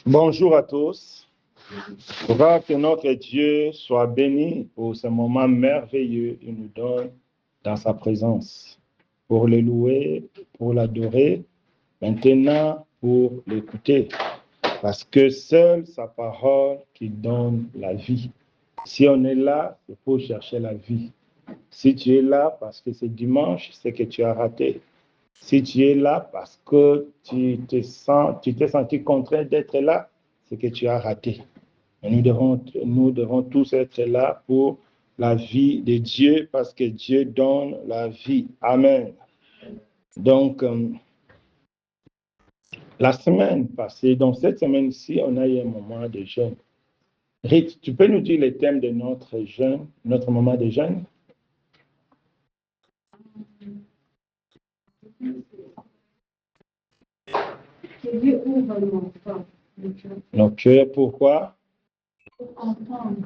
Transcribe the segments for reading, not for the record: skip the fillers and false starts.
Bonjour à tous. Pourra que notre Dieu soit béni pour ce moment merveilleux qu'il nous donne dans sa présence. Pour le louer, pour l'adorer, maintenant pour l'écouter. Parce que seule sa parole qui donne la vie. Si on est là, c'est pour chercher la vie. Si tu es là parce que c'est dimanche, c'est que tu as raté. Si tu es là parce que tu t'es senti contraint d'être là, c'est que tu as raté. Et nous devons tous être là pour la vie de Dieu parce que Dieu donne la vie. Amen. Donc, la semaine passée, donc cette semaine-ci, on a eu un moment de jeûne. Rita, tu peux nous dire les thèmes de notre jeûne, notre moment de jeûne? Dieu ouvre nos cœurs, pourquoi? Pour comprendre.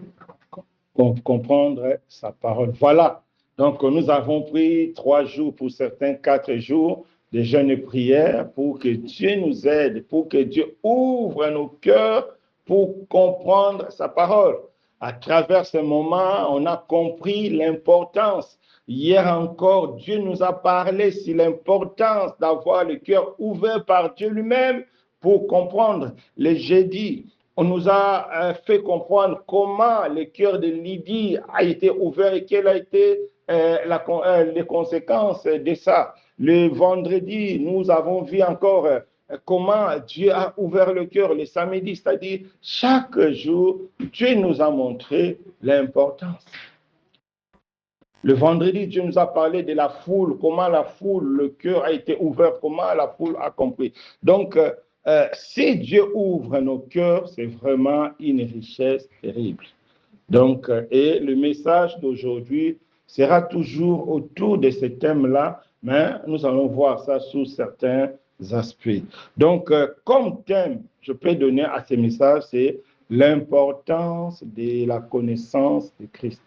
Pour comprendre sa parole. Voilà. Donc, nous avons pris 3 jours, pour certains 4 jours de jeûne et prière pour que Dieu nous aide, pour que Dieu ouvre nos cœurs pour comprendre sa parole. À travers ce moment, on a compris l'importance. Hier encore, Dieu nous a parlé sur l'importance d'avoir le cœur ouvert par Dieu lui-même pour comprendre. Le jeudi, on nous a fait comprendre comment le cœur de Lydie a été ouvert et quelles ont été les conséquences de ça. Le vendredi, nous avons vu encore comment Dieu a ouvert le cœur. Le samedi, c'est-à-dire chaque jour, Dieu nous a montré l'importance. Le vendredi, Dieu nous a parlé de la foule, comment la foule, le cœur a été ouvert, comment la foule a compris. Donc, si Dieu ouvre nos cœurs, c'est vraiment une richesse terrible. Donc, et le message d'aujourd'hui sera toujours autour de ce thème-là, mais nous allons voir ça sous certains aspects. Donc, comme thème, je peux donner à ce message, c'est l'importance de la connaissance de Christ.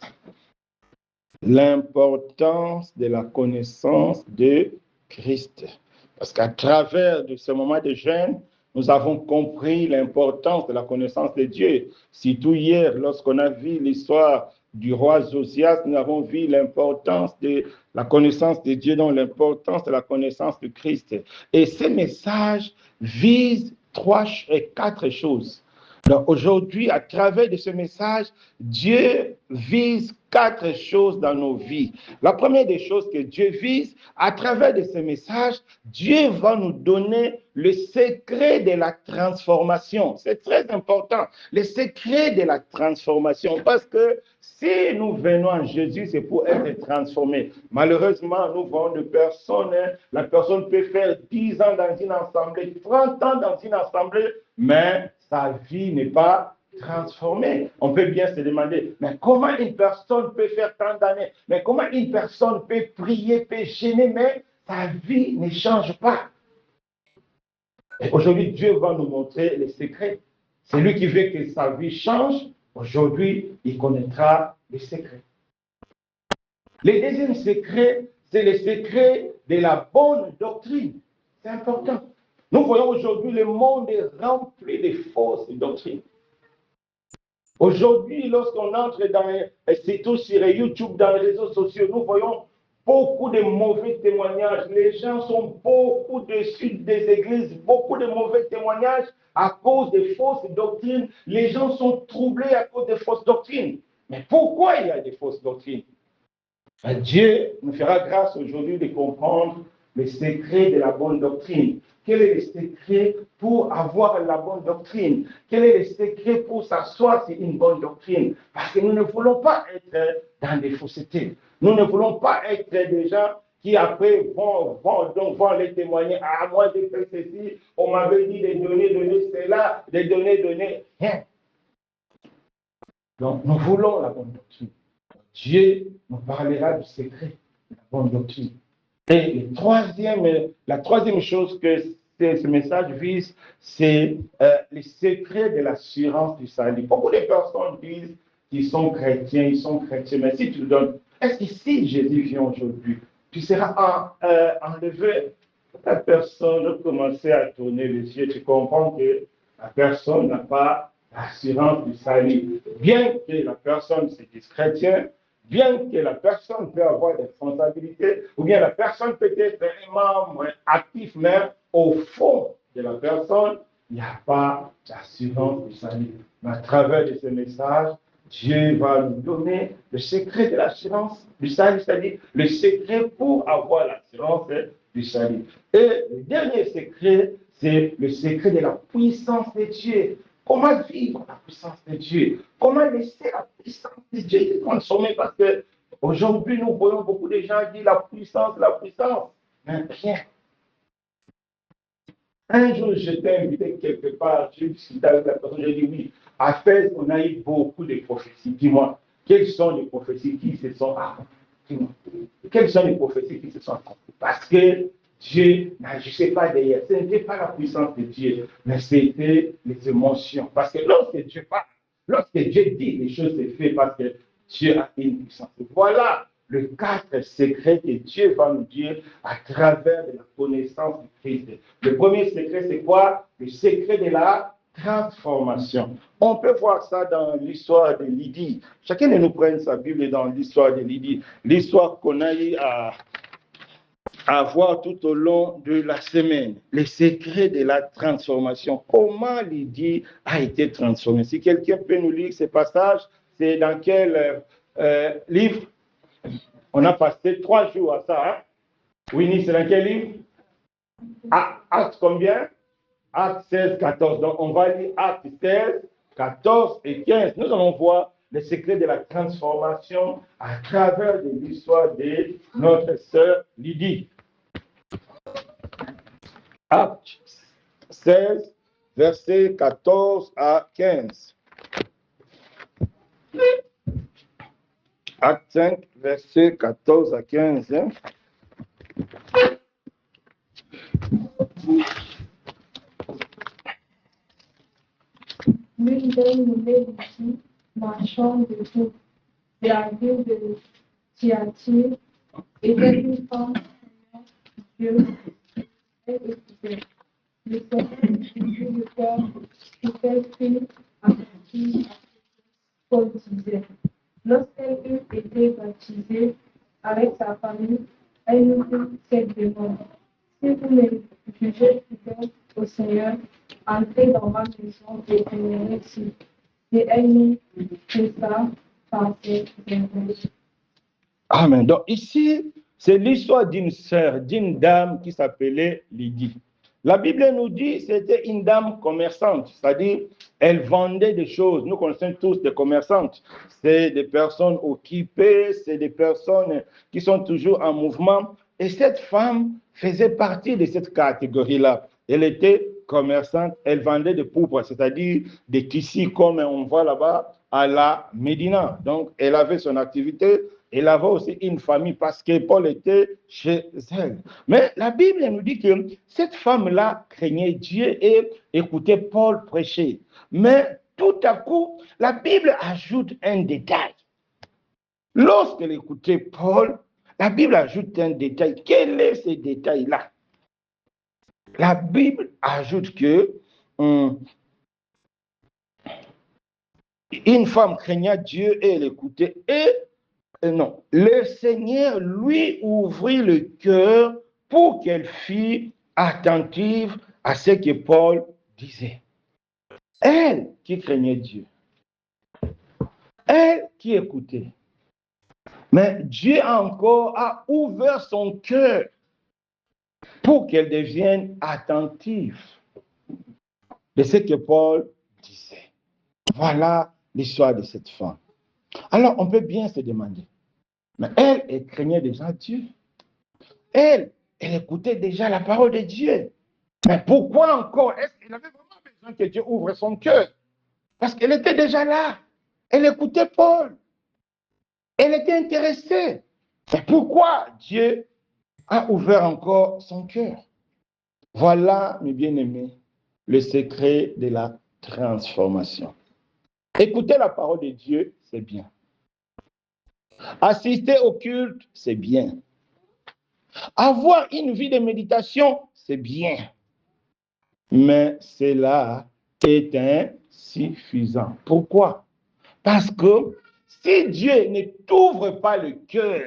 L'importance de la connaissance de Christ. Parce qu'à travers de ce moment de jeûne, nous avons compris l'importance de la connaissance de Dieu. Surtout hier, lorsqu'on a vu l'histoire du roi Josias, nous avons vu l'importance de la connaissance de Dieu, donc l'importance de la connaissance de Christ. Et ce message vise 4 choses. Donc aujourd'hui, à travers de ce message, Dieu vise 4 choses dans nos vies. La première des choses que Dieu vise, à travers de ce message, Dieu va nous donner le secret de la transformation. C'est très important, le secret de la transformation, parce que si nous venons en Jésus, c'est pour être transformés. Malheureusement, nous voyons des personnes, la personne peut faire 10 ans dans une assemblée, 30 ans dans une assemblée, mais sa vie n'est pas transformée. On peut bien se demander, mais comment une personne peut faire tant d'années, mais comment une personne peut prier, peut gêner, mais sa vie ne change pas. Et aujourd'hui, Dieu va nous montrer les secrets. Celui qui veut que sa vie change, aujourd'hui, il connaîtra les secrets. Le deuxième secret, c'est le secret de la bonne doctrine. C'est important. Nous voyons aujourd'hui le monde est rempli de fausses doctrines. Aujourd'hui, lorsqu'on entre surtout sur YouTube, dans les réseaux sociaux, nous voyons beaucoup de mauvais témoignages. Les gens sont beaucoup déçus des églises, beaucoup de mauvais témoignages à cause des fausses doctrines. Les gens sont troublés à cause des fausses doctrines. Mais pourquoi il y a des fausses doctrines? Dieu nous fera grâce aujourd'hui de comprendre le secret de la bonne doctrine. Quel est le secret pour avoir la bonne doctrine? Quel est le secret pour s'asseoir sur une bonne doctrine? Parce que nous ne voulons pas être dans des faussetés. Nous ne voulons pas être des gens qui après vont les témoigner. Ah, moi j'ai fait ceci, on m'avait dit de donner cela, de donner. Rien. Donc nous voulons la bonne doctrine. Dieu nous parlera du secret de la bonne doctrine. Et la troisième chose que ce message vise, c'est le secret de l'assurance du salut. Beaucoup de personnes disent qu'ils sont chrétiens, mais si tu le donnes, est-ce que si Jésus vient aujourd'hui, tu seras enlevé? La personne commençait à tourner les yeux, tu comprends que la personne n'a pas l'assurance du salut. Bien que la personne se dise chrétien, bien que la personne peut avoir des responsabilités, ou bien la personne peut être un membre actif, mais au fond de la personne, il n'y a pas d'assurance du salut. Mais à travers de ce message, Dieu va nous donner le secret de l'assurance du salut, c'est-à-dire le secret pour avoir l'assurance du salut. Et le dernier secret, c'est le secret de la puissance de Dieu. Comment vivre la puissance de Dieu? Comment laisser la puissance de Dieu se transformer? Parce que aujourd'hui, nous voyons beaucoup de gens dire la puissance, mais rien. Un jour, j'étais invité quelque part, j'ai discuté avec la personne, j'ai dit oui, à Fès, on a eu beaucoup de prophéties. Dis-moi, quelles sont les prophéties qui se sont accomplies? Dis-moi, quelles sont les prophéties qui se sont accomplies? Parce que Dieu n'agissait pas derrière. Ce n'était pas la puissance de Dieu, mais c'était les émotions. Parce que lorsque Dieu parle, lorsque Dieu dit les choses, c'est fait parce que Dieu a une puissance. Voilà le quatre secret que Dieu va nous dire à travers de la connaissance de Christ. Le premier secret, c'est quoi? Le secret de la transformation. On peut voir ça dans l'histoire de Lydie. Chacun de nous prenne sa Bible dans l'histoire de Lydie. L'histoire qu'on a eu à voir tout au long de la semaine. Les secrets de la transformation. Comment Lydie a été transformée? Si quelqu'un peut nous lire ce passage, c'est dans quel livre? On a passé 3 jours à ça. Hein? Winnie, c'est dans quel livre? Acte combien? Acte 16, 14. Donc, on va lire Acte 16, 14 et 15. Nous allons voir les secrets de la transformation à travers de l'histoire de notre sœur Lydie. Acte 16, versets 14 à 15. Acte 5, versets 14 à 15. Hein? L'une d'elles nommée Lucie, marchande de tout, de la ville de Thyatire, était une femme Dieu, elle écoutait. Le Seigneur ouvrit le cœur pour qu'elle fût attentive à ce que Paul disait. Lorsqu'elle eut été baptisée avec sa famille, elle nous fit cette demande. Si vous me jugez fidèle au Seigneur, entrez dans ma maison et demeurez ici. Et elle nous fait ça par ses bienfaits. Amen. Donc ici, c'est l'histoire d'une sœur, d'une dame qui s'appelait Lydie. La Bible nous dit que c'était une dame commerçante, c'est-à-dire elle vendait des choses. Nous connaissons tous des commerçantes. C'est des personnes occupées, c'est des personnes qui sont toujours en mouvement. Et cette femme faisait partie de cette catégorie-là. Elle était commerçante, elle vendait des pourpres, c'est-à-dire des tissus comme on voit là-bas à la Médina. Donc, elle avait son activité. Elle avait aussi une famille parce que Paul était chez elle. Mais la Bible nous dit que cette femme-là craignait Dieu et écoutait Paul prêcher. Mais tout à coup, la Bible ajoute un détail. Lorsqu'elle écoutait Paul, la Bible ajoute un détail. Quel est ce détail-là? La Bible ajoute que une femme craignait Dieu et elle écoutait. Non, le Seigneur lui ouvrit le cœur pour qu'elle fût attentive à ce que Paul disait. Elle qui craignait Dieu, elle qui écoutait. Mais Dieu encore a ouvert son cœur pour qu'elle devienne attentive de ce que Paul disait. Voilà l'histoire de cette femme. Alors, on peut bien se demander, mais elle craignait déjà Dieu. Elle écoutait déjà la parole de Dieu. Mais pourquoi encore? Est-ce qu'elle avait vraiment besoin que Dieu ouvre son cœur? Parce qu'elle était déjà là. Elle écoutait Paul. Elle était intéressée. Mais pourquoi Dieu a ouvert encore son cœur? Voilà, mes bien-aimés, le secret de la transformation. Écouter la parole de Dieu, c'est bien. Assister au culte, c'est bien. Avoir une vie de méditation, c'est bien. Mais cela est insuffisant. Pourquoi? Parce que si Dieu ne t'ouvre pas le cœur,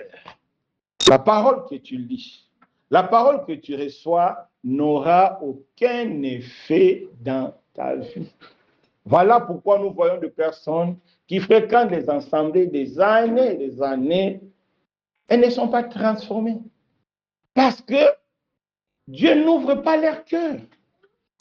la parole que tu lis, la parole que tu reçois n'aura aucun effet dans ta vie. Voilà pourquoi nous voyons des personnes qui fréquentent les assemblées des années et des années et ne sont pas transformées. Parce que Dieu n'ouvre pas leur cœur.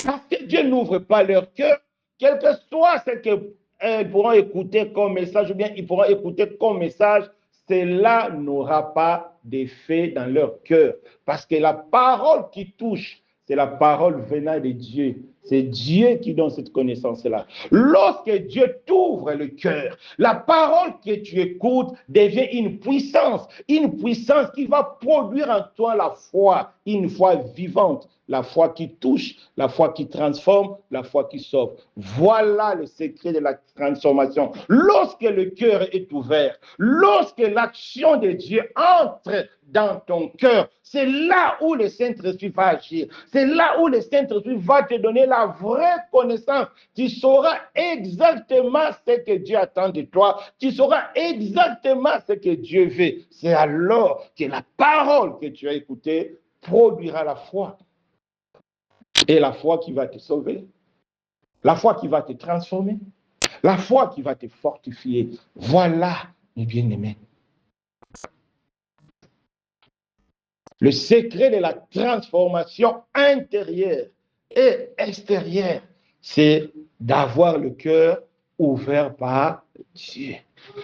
Parce que Dieu n'ouvre pas leur cœur, quel que soit ce qu'ils pourront écouter comme message, ou bien ils pourront écouter comme message, cela n'aura pas d'effet dans leur cœur. Parce que la parole qui touche, c'est la parole venant de Dieu. C'est Dieu qui donne cette connaissance-là. Lorsque Dieu t'ouvre le cœur, la parole que tu écoutes devient une puissance qui va produire en toi la foi, une foi vivante, la foi qui touche, la foi qui transforme, la foi qui sauve. Voilà le secret de la transformation. Lorsque le cœur est ouvert, lorsque l'action de Dieu entre dans ton cœur, c'est là où le Saint-Esprit va agir. C'est là où le Saint-Esprit va te donner la vraie connaissance. Tu sauras exactement ce que Dieu attend de toi. Tu sauras exactement ce que Dieu veut. C'est alors que la parole que tu as écoutée produira la foi. Et la foi qui va te sauver. La foi qui va te transformer. La foi qui va te fortifier. Voilà, mes bien-aimés. Le secret de la transformation intérieure et extérieure, c'est d'avoir le cœur ouvert par Dieu.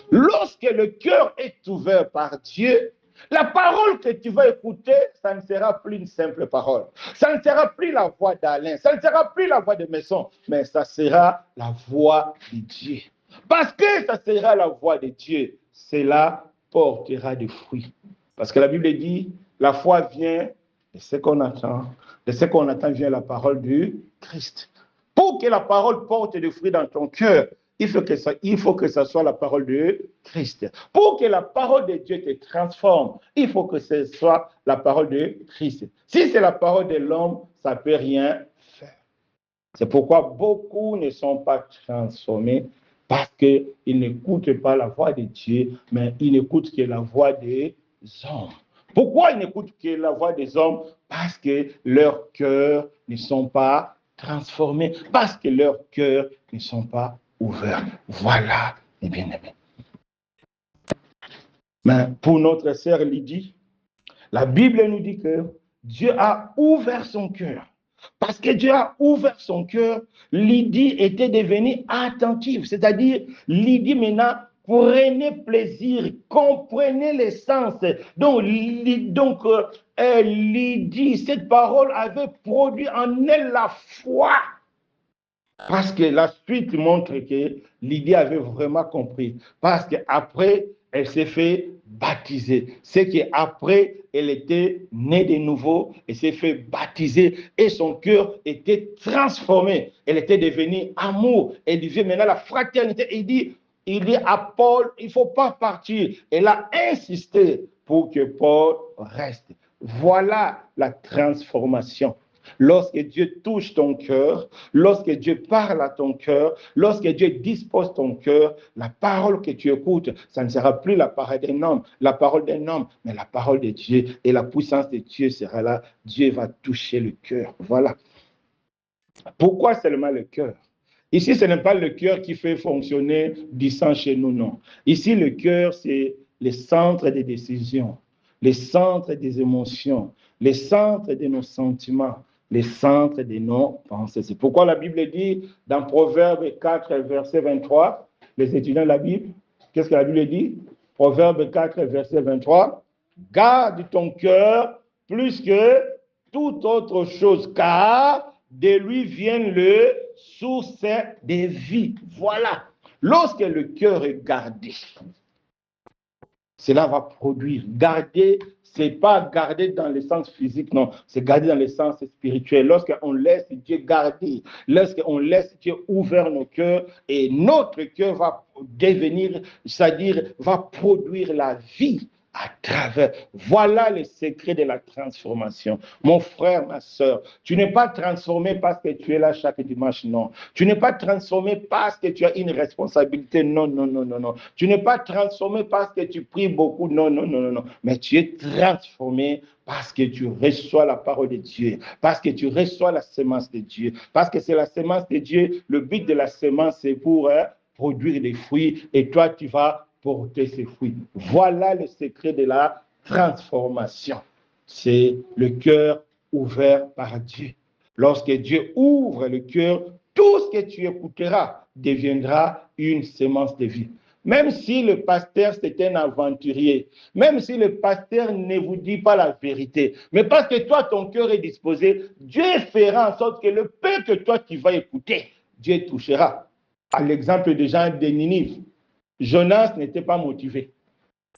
Lorsque le cœur est ouvert par Dieu, la parole que tu vas écouter, ça ne sera plus une simple parole. Ça ne sera plus la voix d'Alain, ça ne sera plus la voix de Maison, mais ça sera la voix de Dieu. Parce que ça sera la voix de Dieu, cela portera des fruits. Parce que la Bible dit, la foi vient de ce qu'on attend. De ce qu'on attend vient la parole du Christ. Pour que la parole porte des fruits dans ton cœur, il faut que ça soit la parole de Christ. Pour que la parole de Dieu te transforme, il faut que ce soit la parole de Christ. Si c'est la parole de l'homme, ça ne peut rien faire. C'est pourquoi beaucoup ne sont pas transformés parce qu'ils n'écoutent pas la voix de Dieu, mais ils n'écoutent que la voix des hommes. Pourquoi ils n'écoutent que la voix des hommes? Parce que leurs cœurs ne sont pas transformés, parce que leurs cœurs ne sont pas ouverts. Voilà, mes bien-aimés. Mais pour notre sœur Lydie, la Bible nous dit que Dieu a ouvert son cœur. Parce que Dieu a ouvert son cœur, Lydie était devenue attentive. C'est-à-dire, Lydie maintenant prenait plaisir, comprenait l'essence. Donc Lydie, cette parole avait produit en elle la foi. Parce que la suite montre que Lydie avait vraiment compris. Parce qu'après, elle s'est fait baptiser. C'est qu'après, elle était née de nouveau, elle s'est fait baptiser et son cœur était transformé. Elle était devenue amour. Elle vivait maintenant la fraternité. Il dit à Paul, il ne faut pas partir. Elle a insisté pour que Paul reste. Voilà la transformation. Lorsque Dieu touche ton cœur, lorsque Dieu parle à ton cœur, lorsque Dieu dispose ton cœur, la parole que tu écoutes, ça ne sera plus la parole d'un homme, mais la parole de Dieu. Et la puissance de Dieu sera là. Dieu va toucher le cœur. Voilà. Pourquoi seulement le cœur? Ici, ce n'est pas le cœur qui fait fonctionner du sang chez nous, non. Ici, le cœur, c'est le centre des décisions, le centre des émotions, le centre de nos sentiments, le centre de nos pensées. C'est pourquoi la Bible dit dans Proverbe 4, verset 23, les étudiants de la Bible, qu'est-ce que la Bible dit? Proverbe 4, verset 23, garde ton cœur plus que toute autre chose, car de lui viennent le source de vie. Voilà. Lorsque le cœur est gardé, cela va produire. Garder, ce n'est pas garder dans le sens physique, non. C'est garder dans le sens spirituel. Lorsqu'on laisse Dieu garder, lorsqu'on laisse Dieu ouvrir nos cœurs, et notre cœur va devenir, c'est-à-dire va produire la vie. à travers. Voilà le secret de la transformation. Mon frère, ma soeur, tu n'es pas transformé parce que tu es là chaque dimanche, non. Tu n'es pas transformé parce que tu as une responsabilité, non, non, non, non, non. Tu n'es pas transformé parce que tu pries beaucoup, non, non, non, non, non. Mais tu es transformé parce que tu reçois la parole de Dieu, parce que tu reçois la semence de Dieu, parce que c'est la semence de Dieu. Le but de la semence, c'est pour produire des fruits et toi, tu vas porter ces fruits. Voilà le secret de la transformation. C'est le cœur ouvert par Dieu. Lorsque Dieu ouvre le cœur, tout ce que tu écouteras deviendra une semence de vie. Même si le pasteur, c'est un aventurier, même si le pasteur ne vous dit pas la vérité, mais parce que toi, ton cœur est disposé, Dieu fera en sorte que le peu que toi, tu vas écouter, Dieu touchera. À l'exemple des gens de Ninive, Jonas n'était pas motivé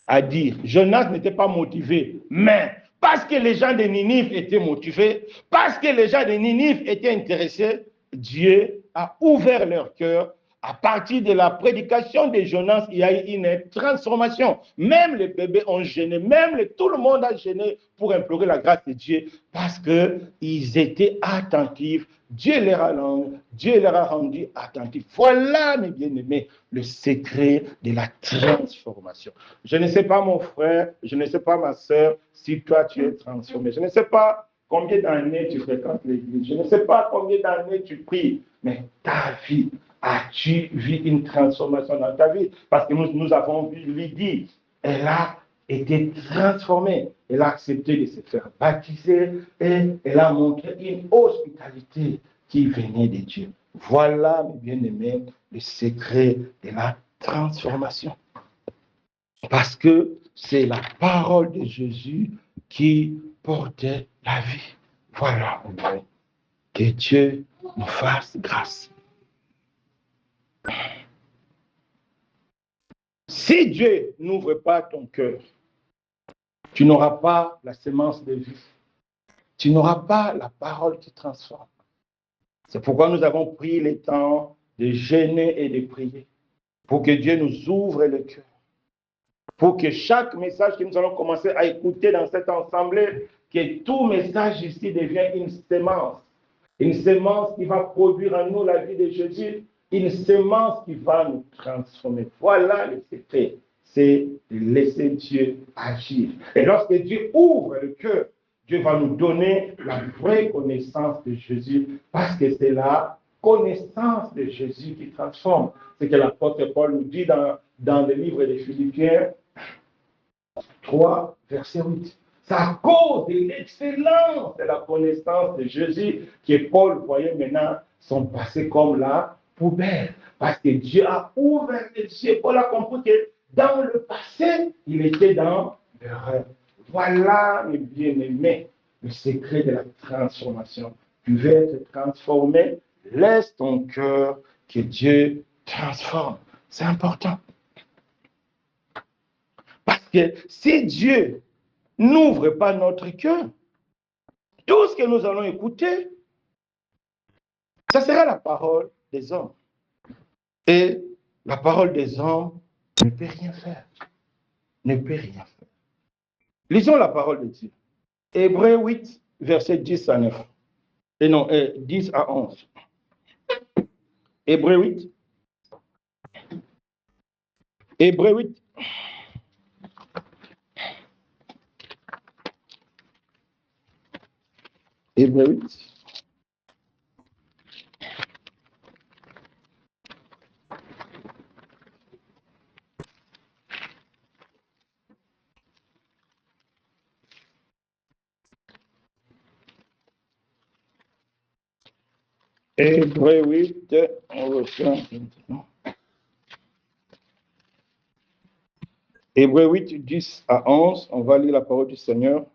à dire. Jonas n'était pas motivé, mais parce que les gens de Ninive étaient motivés, parce que les gens de Ninive étaient intéressés, Dieu a ouvert leur cœur. À partir de la prédication de Jonas, il y a eu une transformation. Même les bébés ont gêné, tout le monde a gêné pour implorer la grâce de Dieu parce qu'ils étaient attentifs. Dieu leur a rendu attentifs. Voilà, mes bien-aimés, le secret de la transformation. Je ne sais pas, mon frère, je ne sais pas, ma soeur, si toi tu es transformé. Je ne sais pas combien d'années tu fréquentes l'église. Je ne sais pas combien d'années tu pries, mais ta vie, as-tu vu une transformation dans ta vie? Parce que nous avons vu Lydie, elle a été transformée. Elle a accepté de se faire baptiser et elle a montré une hospitalité qui venait de Dieu. Voilà, mes bien-aimés, le secret de la transformation. Parce que c'est la parole de Jésus qui portait la vie. Voilà, que Dieu nous fasse grâce. Si Dieu n'ouvre pas ton cœur, tu n'auras pas la semence de vie. Tu n'auras pas la parole qui transforme. C'est pourquoi nous avons pris le temps de jeûner et de prier pour que Dieu nous ouvre le cœur. Pour que chaque message que nous allons commencer à écouter dans cette assemblée, que tout message ici devienne une semence qui va produire en nous la vie de Jésus, une semence qui va nous transformer. Voilà le secret, c'est de laisser Dieu agir. Et lorsque Dieu ouvre le cœur, Dieu va nous donner la vraie connaissance de Jésus, parce que c'est la connaissance de Jésus qui transforme. C'est que l'apôtre Paul nous dit dans le livre des Philippiens 3, verset 8. C'est à cause de l'excellence de la connaissance de Jésus que Paul voyait maintenant son passé comme la poubelle. Parce que Dieu a ouvert les yeux. Paul a compris que dans le passé, il était dans l'erreur. Voilà, mes bien-aimés, le secret de la transformation. Tu veux être transformé, laisse ton cœur que Dieu transforme. C'est important. Parce que si Dieu n'ouvre pas notre cœur, tout ce que nous allons écouter, ça sera la parole des hommes. Et la parole des hommes ne peut rien faire. Ne peut rien faire. Lisons la parole de Dieu. Hébreux 8, verset 10 à 9. Et non, 10 à 11. Hébreux 8. Hébreux 8. Hébreux 8. Hébreux 8, on reçoit maintenant. Hébreux 8, 10 à 11, on va lire la parole du Seigneur.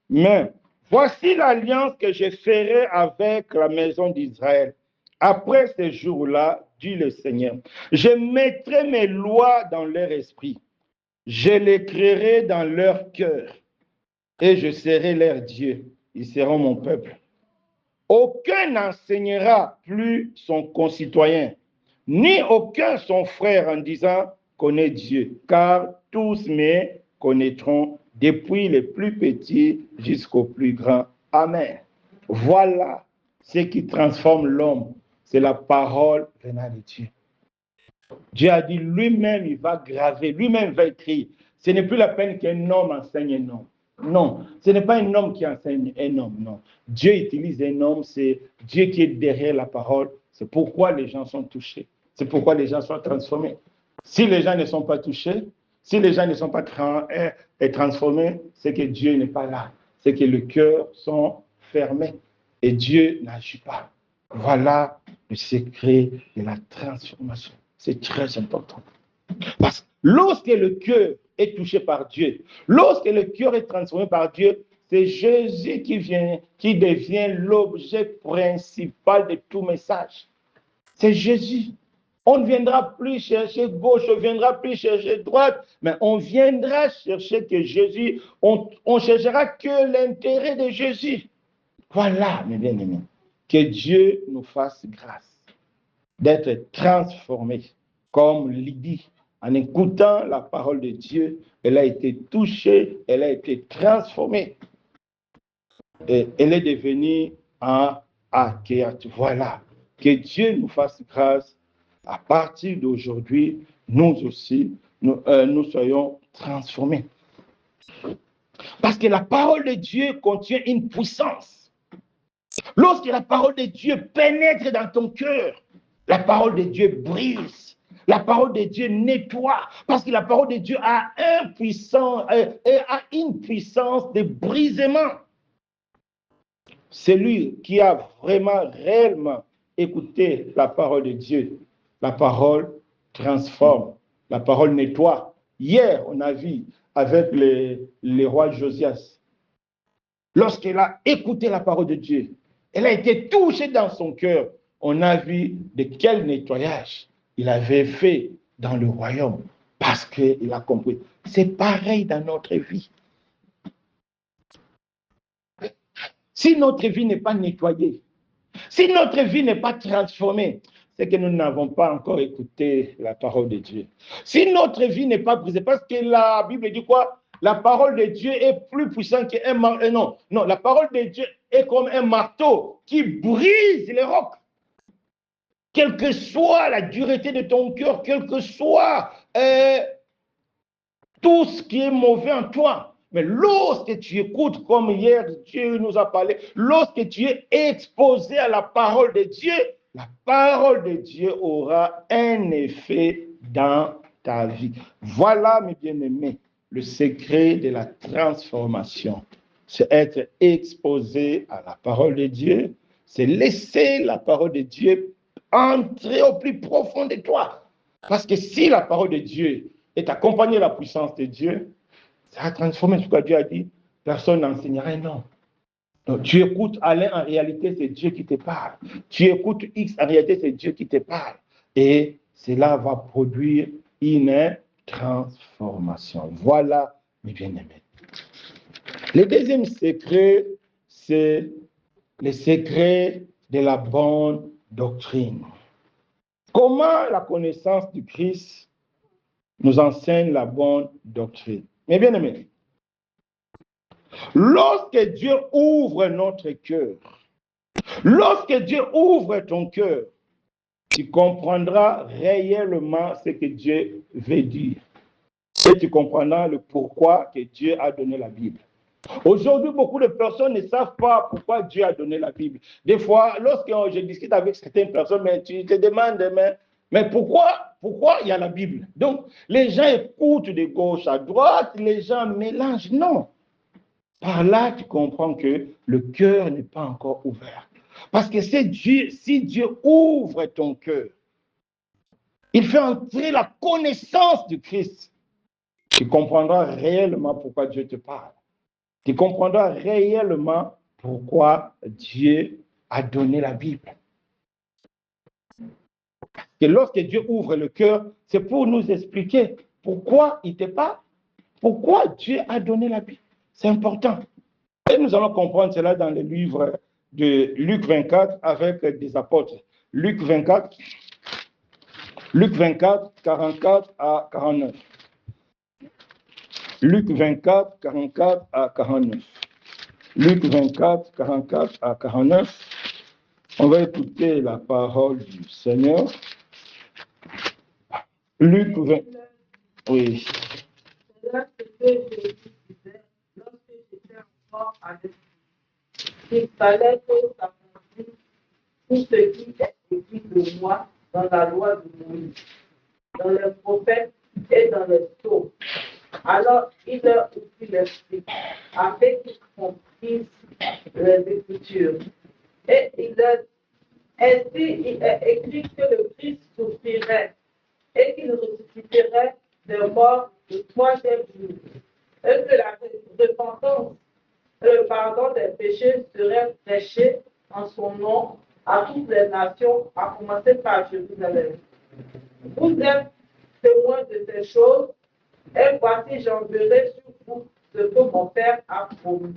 Mais voici l'alliance que je ferai avec la maison d'Israël. Après ces jours-là, dit le Seigneur, je mettrai mes lois dans leur esprit, je les créerai dans leur cœur, et je serai leur Dieu. Ils seront mon peuple. Aucun n'enseignera plus son concitoyen, ni aucun son frère en disant, connais Dieu, car tous me connaîtront, depuis les plus petits jusqu'aux plus grands. Amen. Voilà ce qui transforme l'homme. C'est la parole venant de Dieu. Dieu a dit lui-même, il va graver, lui-même va écrire. Ce n'est plus la peine qu'un homme enseigne un homme. Non, ce n'est pas un homme qui enseigne un homme, non. Dieu utilise un homme, c'est Dieu qui est derrière la parole. C'est pourquoi les gens sont touchés. C'est pourquoi les gens sont transformés. Si les gens ne sont pas touchés, si les gens ne sont pas transformés, c'est que Dieu n'est pas là. C'est que les cœurs sont fermés et Dieu n'agit pas. Voilà le secret de la transformation. C'est très important. Parce que lorsque le cœur est touché par Dieu, lorsque le cœur est transformé par Dieu, c'est Jésus qui devient l'objet principal de tout message. C'est Jésus. On ne viendra plus chercher gauche, on ne viendra plus chercher droite, mais on viendra chercher que Jésus, on cherchera que l'intérêt de Jésus. Voilà, mes bien-aimés, que Dieu nous fasse grâce d'être transformés, comme Lydie, en écoutant la parole de Dieu, elle a été touchée, elle a été transformée. Et elle est devenue un Akéat. Voilà, que Dieu nous fasse grâce. À partir d'aujourd'hui, nous aussi, nous soyons transformés. Parce que la parole de Dieu contient une puissance. Lorsque la parole de Dieu pénètre dans ton cœur, la parole de Dieu brise. La parole de Dieu nettoie. Parce que la parole de Dieu a une puissance de brisement. Celui qui a vraiment, réellement écouté la parole de Dieu, la parole transforme, la parole nettoie. Hier, on a vu avec le roi Josias, lorsqu'elle a écouté la parole de Dieu, elle a été touchée dans son cœur. On a vu de quel nettoyage il avait fait dans le royaume parce qu'il a compris. C'est pareil dans notre vie. Si notre vie n'est pas nettoyée, si notre vie n'est pas transformée, c'est que nous n'avons pas encore écouté la parole de Dieu. Si notre vie n'est pas brisée, parce que la Bible dit quoi? La parole de Dieu est plus puissante qu'un marteau. Non, la parole de Dieu est comme un marteau qui brise les rocs. Quelle que soit la dureté de ton cœur, quel que soit tout ce qui est mauvais en toi, mais lorsque tu écoutes, comme hier Dieu nous a parlé, lorsque tu es exposé à la parole de Dieu, la parole de Dieu aura un effet dans ta vie. Voilà, mes bien-aimés, le secret de la transformation. C'est être exposé à la parole de Dieu, c'est laisser la parole de Dieu entrer au plus profond de toi. Parce que si la parole de Dieu est accompagnée de la puissance de Dieu, ça a transformé ce que Dieu a dit. Personne n'enseignera, non. Donc, tu écoutes Alain, en réalité, c'est Dieu qui te parle. Tu écoutes X, en réalité, c'est Dieu qui te parle. Et cela va produire une transformation. Voilà, mes bien-aimés. Le deuxième secret, c'est le secret de la bonne doctrine. Comment la connaissance du Christ nous enseigne la bonne doctrine? Mais bien aimé, lorsque Dieu ouvre notre cœur, lorsque Dieu ouvre ton cœur, tu comprendras réellement ce que Dieu veut dire. Et tu comprendras le pourquoi que Dieu a donné la Bible. Aujourd'hui, beaucoup de personnes ne savent pas pourquoi Dieu a donné la Bible. Des fois, lorsque je discute avec certaines personnes, mais tu te demandes, mais pourquoi il y a la Bible? Donc, les gens écoutent de gauche à droite, les gens mélangent. Non. Par là, tu comprends que le cœur n'est pas encore ouvert. Parce que si Dieu ouvre ton cœur, il fait entrer la connaissance du Christ. Tu comprendras réellement pourquoi Dieu te parle. Tu comprendras réellement pourquoi Dieu a donné la Bible. Et lorsque Dieu ouvre le cœur, c'est pour nous expliquer pourquoi il te parle, pourquoi Dieu a donné la Bible. C'est important. Et nous allons comprendre cela dans le livre de Luc 24 avec des apôtres. Luc 24, 44 à 49. Luc 24, 44 à 49. Luc 24, 44 à 49. On va écouter la parole du Seigneur. Luc 20. Oui. C'est là ce que Jésus disait lorsque j'étais encore avec lui. Il fallait que s'accomplisse tout ce qui est écrit de moi dans la loi de Moïse, dans les prophètes et dans les psaumes. Alors il leur ouvrit l'esprit, afin qu'ils comprissent les Écritures. Et ainsi il est écrit que le Christ souffrirait et qu'il ressusciterait des morts le troisième jour, et que la repentance et le pardon des péchés seraient prêchés en son nom à toutes les nations, à commencer par Jérusalem. Vous êtes témoins de ces choses, et voici j'enverrai sur vous ce que mon Père a promis.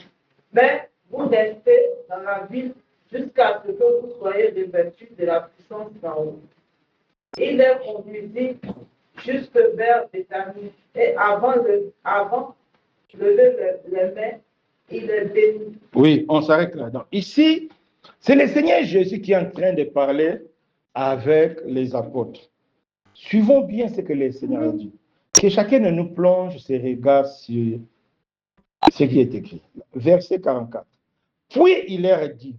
Mais vous restez dans la ville jusqu'à ce que vous soyez revêtus de la puissance d'en haut. Il les conduisit jusque vers Béthanie, et avant de lever les mains, il les bénit. Oui, on s'arrête là. Donc, ici, c'est le Seigneur Jésus qui est en train de parler avec les apôtres. Suivons bien ce que le Seigneur a dit. Que chacun de nous plonge ses regards sur ce qui est écrit. Verset 44. Puis il leur dit,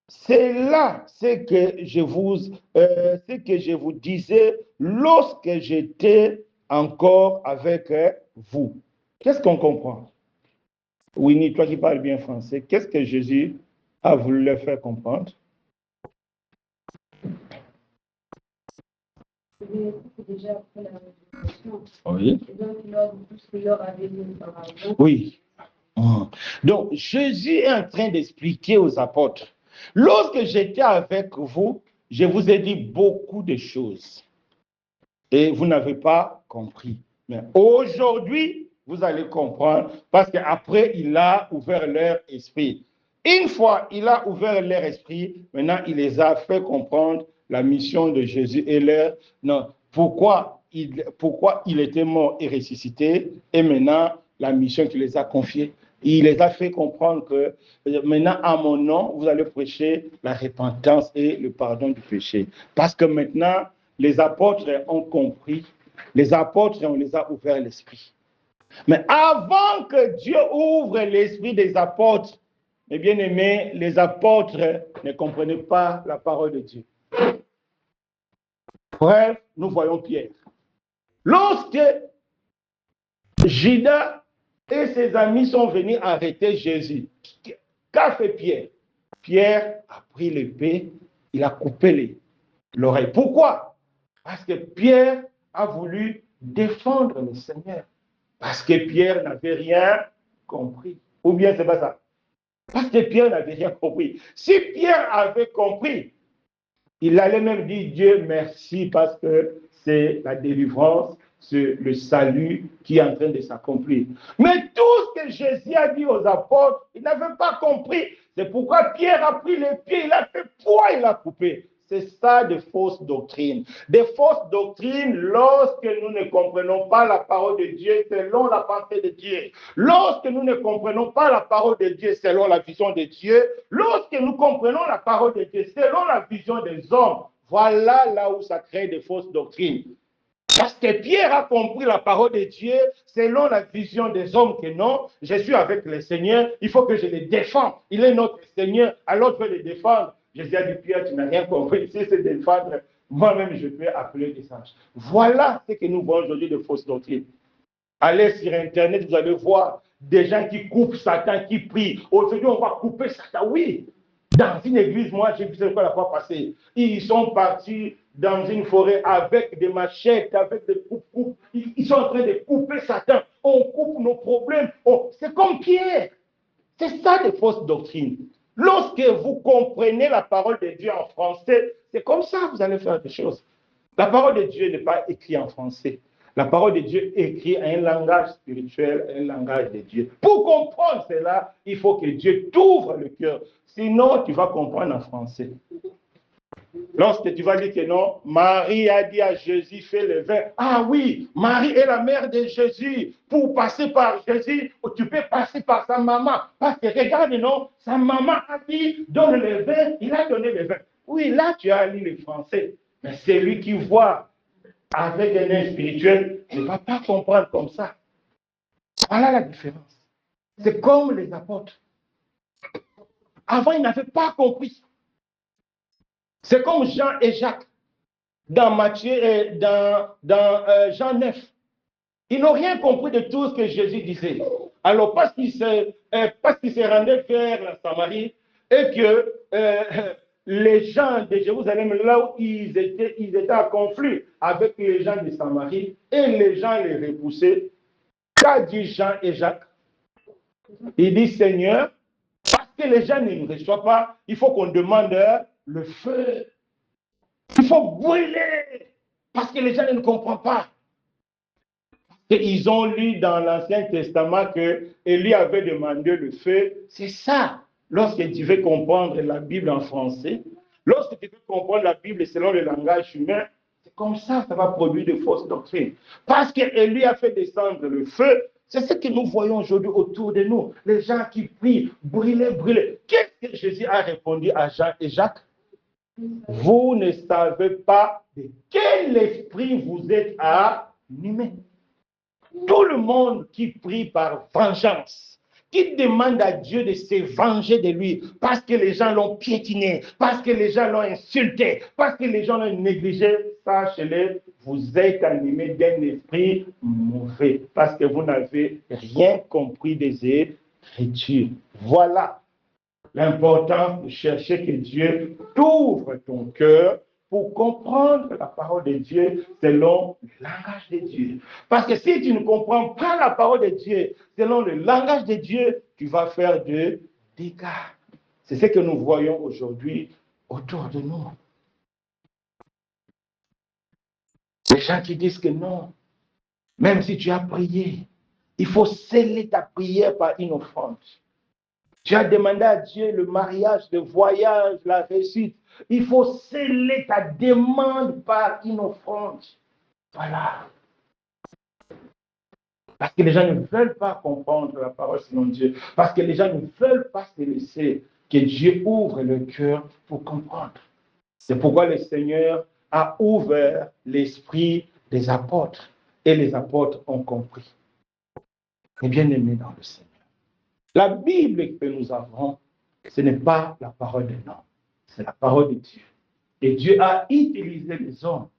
c'est là ce que je vous disais lorsque j'étais encore avec vous. Qu'est-ce qu'on comprend? Winnie, toi qui parles bien français, qu'est-ce que Jésus a voulu leur faire comprendre? Oui. Oui. Donc, Jésus est en train d'expliquer aux apôtres, lorsque j'étais avec vous, je vous ai dit beaucoup de choses et vous n'avez pas compris. Mais aujourd'hui, vous allez comprendre parce qu'après, il a ouvert leur esprit. Une fois il a ouvert leur esprit, maintenant il les a fait comprendre la mission de Jésus et pourquoi il était mort et ressuscité, et maintenant la mission qu'il les a confiée. Il les a fait comprendre que maintenant, à mon nom, vous allez prêcher la repentance et le pardon du péché. Parce que maintenant, les apôtres ont compris. Les apôtres, on les a ouvert l'esprit. Mais avant que Dieu ouvre l'esprit des apôtres, mes bien-aimés, les apôtres ne comprenaient pas la parole de Dieu. Bref, nous voyons Pierre. Lorsque Judas et ses amis sont venus arrêter Jésus, qu'a fait Pierre? Pierre a pris l'épée, il a coupé l'oreille. Pourquoi? Parce que Pierre a voulu défendre le Seigneur. Parce que Pierre n'avait rien compris. Ou bien c'est pas ça? Parce que Pierre n'avait rien compris. Si Pierre avait compris, il allait même dire Dieu merci parce que c'est la délivrance, c'est le salut qui est en train de s'accomplir. Mais tout ce que Jésus a dit aux apôtres, ils n'avaient pas compris. C'est pourquoi Pierre a pris les pieds, il a fait poids, il a coupé. C'est ça des fausses doctrines. Des fausses doctrines lorsque nous ne comprenons pas la parole de Dieu selon la pensée de Dieu. Lorsque nous ne comprenons pas la parole de Dieu selon la vision de Dieu. Lorsque nous comprenons la parole de Dieu selon la vision des hommes. Voilà là où ça crée des fausses doctrines. Parce que Pierre a compris la parole de Dieu selon la vision des hommes que non, je suis avec le Seigneur, il faut que je les défende. Il est notre Seigneur, alors je vais le défendre. Jésus a dit, Pierre, tu n'as rien compris. Si c'est défendre, moi-même, je peux appeler des anges. Voilà ce que nous voyons aujourd'hui de fausses doctrines. Allez sur Internet, vous allez voir des gens qui coupent Satan, qui prient. Aujourd'hui, on va couper Satan. Oui, dans une église, moi, j'ai vu ce quoi la fois passée. Ils sont partis dans une forêt avec des machettes, avec des coupes. Ils sont en train de couper Satan. On coupe nos problèmes. C'est comme Pierre. C'est ça des fausses doctrines. Lorsque vous comprenez la parole de Dieu en français, c'est comme ça que vous allez faire des choses. La parole de Dieu n'est pas écrite en français. La parole de Dieu est écrite en un langage spirituel, un langage de Dieu. Pour comprendre cela, il faut que Dieu t'ouvre le cœur. Sinon, tu vas comprendre en français. Lorsque tu vas dire que non, Marie a dit à Jésus, fais le vin. Ah oui, Marie est la mère de Jésus. Pour passer par Jésus, tu peux passer par sa maman. Parce que regarde, non, sa maman a dit, donne le vin, il a donné le vin. Oui, là, tu as lu le français. Mais celui qui voit avec un œil spirituel ne va pas comprendre comme ça. Voilà la différence. C'est comme les apôtres. Avant, ils n'avaient pas compris. C'est comme Jean et Jacques dans Matthieu et dans Jean 9. Ils n'ont rien compris de tout ce que Jésus disait. Alors, parce qu'ils se rendaient vers la Samarie et que les gens de Jérusalem, là où ils étaient en conflit avec les gens de Samarie et les gens les repoussaient, qu'a dit Jean et Jacques? Il dit, Seigneur, parce que les gens ne nous reçoivent pas, il faut qu'on demande le feu. Il faut brûler. Parce que les gens ne comprennent pas. Et ils ont lu dans l'Ancien Testament que Élie avait demandé le feu. C'est ça. Lorsque tu veux comprendre la Bible en français, lorsque tu veux comprendre la Bible selon le langage humain, c'est comme ça que ça va produire de fausses doctrines. Parce qu'Élie a fait descendre le feu. C'est ce que nous voyons aujourd'hui autour de nous. Les gens qui prient, brûlez, brûlez. Qu'est-ce que Jésus a répondu à Jean et Jacques? Vous ne savez pas de quel esprit vous êtes animés. Tout le monde qui prie par vengeance, qui demande à Dieu de se venger de lui, parce que les gens l'ont piétiné, parce que les gens l'ont insulté, parce que les gens l'ont négligé, sachez-le, vous êtes animé d'un esprit mauvais, parce que vous n'avez rien compris des Écritures. Voilà l'importance de chercher que Dieu t'ouvre ton cœur pour comprendre la parole de Dieu selon le langage de Dieu. Parce que si tu ne comprends pas la parole de Dieu selon le langage de Dieu, tu vas faire des dégâts. C'est ce que nous voyons aujourd'hui autour de nous. Les gens qui disent que non, même si tu as prié, il faut sceller ta prière par une offrande. Tu as demandé à Dieu le mariage, le voyage, la réussite. Il faut sceller ta demande par une offrande. Voilà. Parce que les gens ne veulent pas comprendre la parole selon Dieu. Parce que les gens ne veulent pas se laisser que Dieu ouvre le cœur pour comprendre. C'est pourquoi le Seigneur a ouvert l'esprit des apôtres. Et les apôtres ont compris. Et bien aimés dans le Seigneur. La Bible que nous avons, ce n'est pas la parole de l'homme, c'est la parole de Dieu. Et Dieu a utilisé les hommes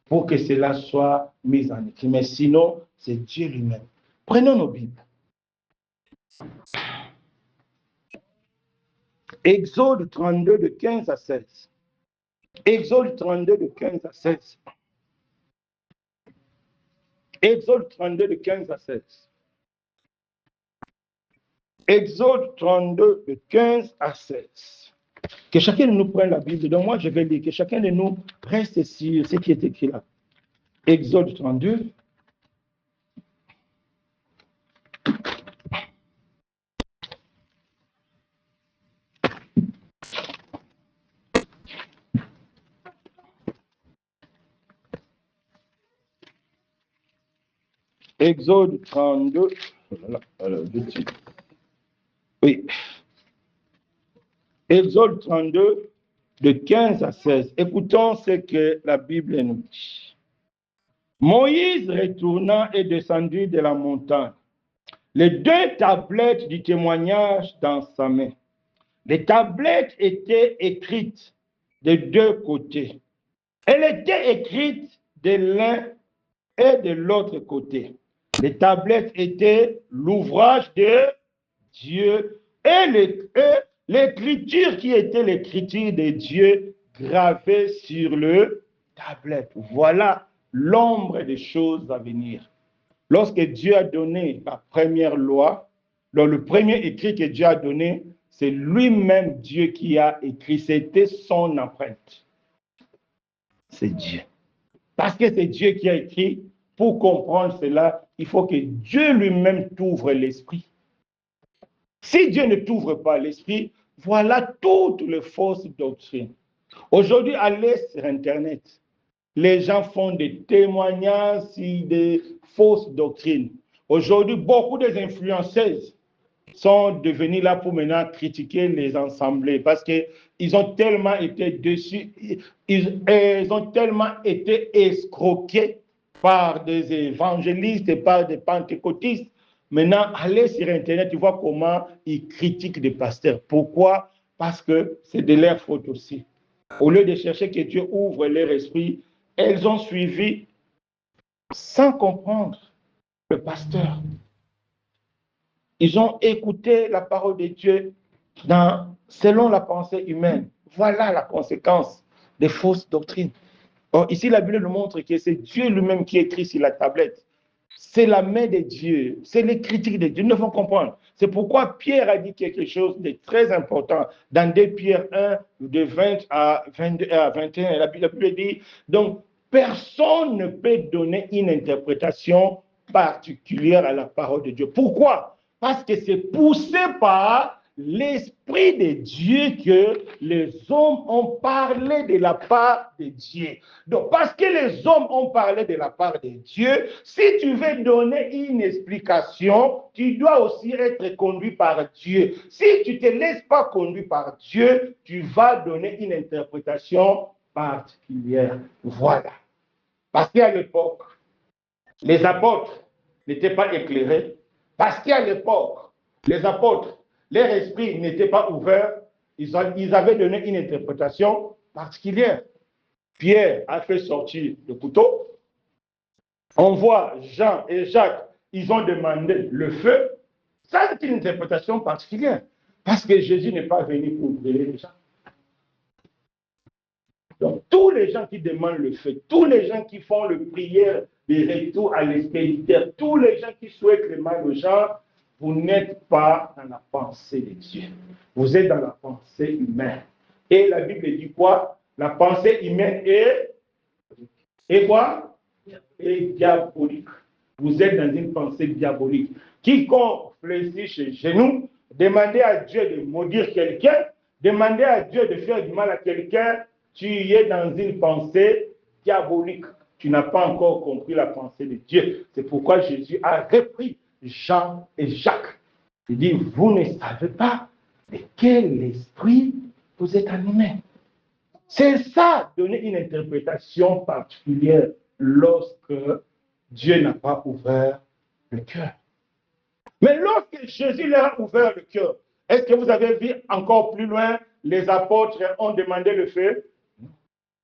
pour que cela soit mis en écrit. Mais sinon, c'est Dieu lui-même. Prenons nos Bibles. Exode 32 de 15 à 16. Exode 32 de 15 à 16. Exode 32 de 15 à 16. Exode 32 de 15 à 16. Que chacun de nous prenne la Bible. Donc moi, je vais lire. Que chacun de nous reste sur ce qui est écrit là. Exode 32. Exode 32. Oui. Exode 32, de 15 à 16. Écoutons ce que la Bible nous dit. Moïse retourna et descendit de la montagne, les deux tablettes du témoignage dans sa main. Les tablettes étaient écrites des deux côtés. Elles étaient écrites de l'un et de l'autre côté. Les tablettes étaient l'ouvrage de Dieu et l'écriture qui était l'écriture de Dieu gravée sur le tablette. Voilà l'ombre des choses à venir. Lorsque Dieu a donné la première loi, le premier écrit que Dieu a donné, c'est lui-même Dieu qui a écrit. C'était son empreinte. C'est Dieu. Parce que c'est Dieu qui a écrit. Pour comprendre cela, il faut que Dieu lui-même t'ouvre l'esprit. Si Dieu ne t'ouvre pas l'esprit, voilà toutes les fausses doctrines. Aujourd'hui, allez sur Internet. Les gens font des témoignages sur des fausses doctrines. Aujourd'hui, beaucoup des influenceuses sont devenus là pour maintenant critiquer les assemblées parce qu'ils ont tellement été dessus, ils ont tellement été escroqués par des évangélistes et par des pentecôtistes. Maintenant, allez sur Internet, tu vois comment ils critiquent des pasteurs. Pourquoi? Parce que c'est de leur faute aussi. Au lieu de chercher que Dieu ouvre leur esprit, elles ont suivi sans comprendre le pasteur. Ils ont écouté la parole de Dieu selon la pensée humaine. Voilà la conséquence des fausses doctrines. Or, ici, la Bible nous montre que c'est Dieu lui-même qui écrit sur la tablette. C'est la main de Dieu, c'est les critiques de Dieu. Nous devons comprendre. C'est pourquoi Pierre a dit quelque chose de très important dans 2 Pierre 1, de 20 à 22 à 21. La Bible dit, donc, personne ne peut donner une interprétation particulière à la parole de Dieu. Pourquoi? Parce que c'est poussé par l'Esprit de Dieu que les hommes ont parlé de la part de Dieu. Donc, parce que les hommes ont parlé de la part de Dieu, si tu veux donner une explication, tu dois aussi être conduit par Dieu. Si tu ne te laisses pas conduire par Dieu, tu vas donner une interprétation particulière. Voilà. Parce qu'à l'époque, les apôtres n'étaient pas éclairés. Parce qu'à l'époque, les apôtres, leur esprit n'était pas ouvert. Ils avaient donné une interprétation particulière. Pierre a fait sortir le couteau. On voit Jean et Jacques, ils ont demandé le feu. Ça, c'est une interprétation particulière. Parce que Jésus n'est pas venu pour brûler les gens. Donc, tous les gens qui demandent le feu, tous les gens qui font le prière de retour à l'expéditeur, tous les gens qui souhaitent le mal aux gens, vous n'êtes pas dans la pensée de Dieu. Vous êtes dans la pensée humaine. Et la Bible dit quoi? La pensée humaine est quoi? Est diabolique. Vous êtes dans une pensée diabolique. Quiconque fléchit chez genoux, demandez à Dieu de maudire quelqu'un, demandez à Dieu de faire du mal à quelqu'un, tu es dans une pensée diabolique. Tu n'as pas encore compris la pensée de Dieu. C'est pourquoi Jésus a repris Jean et Jacques. Il dit, vous ne savez pas de quel esprit vous êtes animés. C'est ça, donner une interprétation particulière lorsque Dieu n'a pas ouvert le cœur. Mais lorsque Jésus leur a ouvert le cœur, est-ce que vous avez vu encore plus loin, les apôtres ont demandé le feu?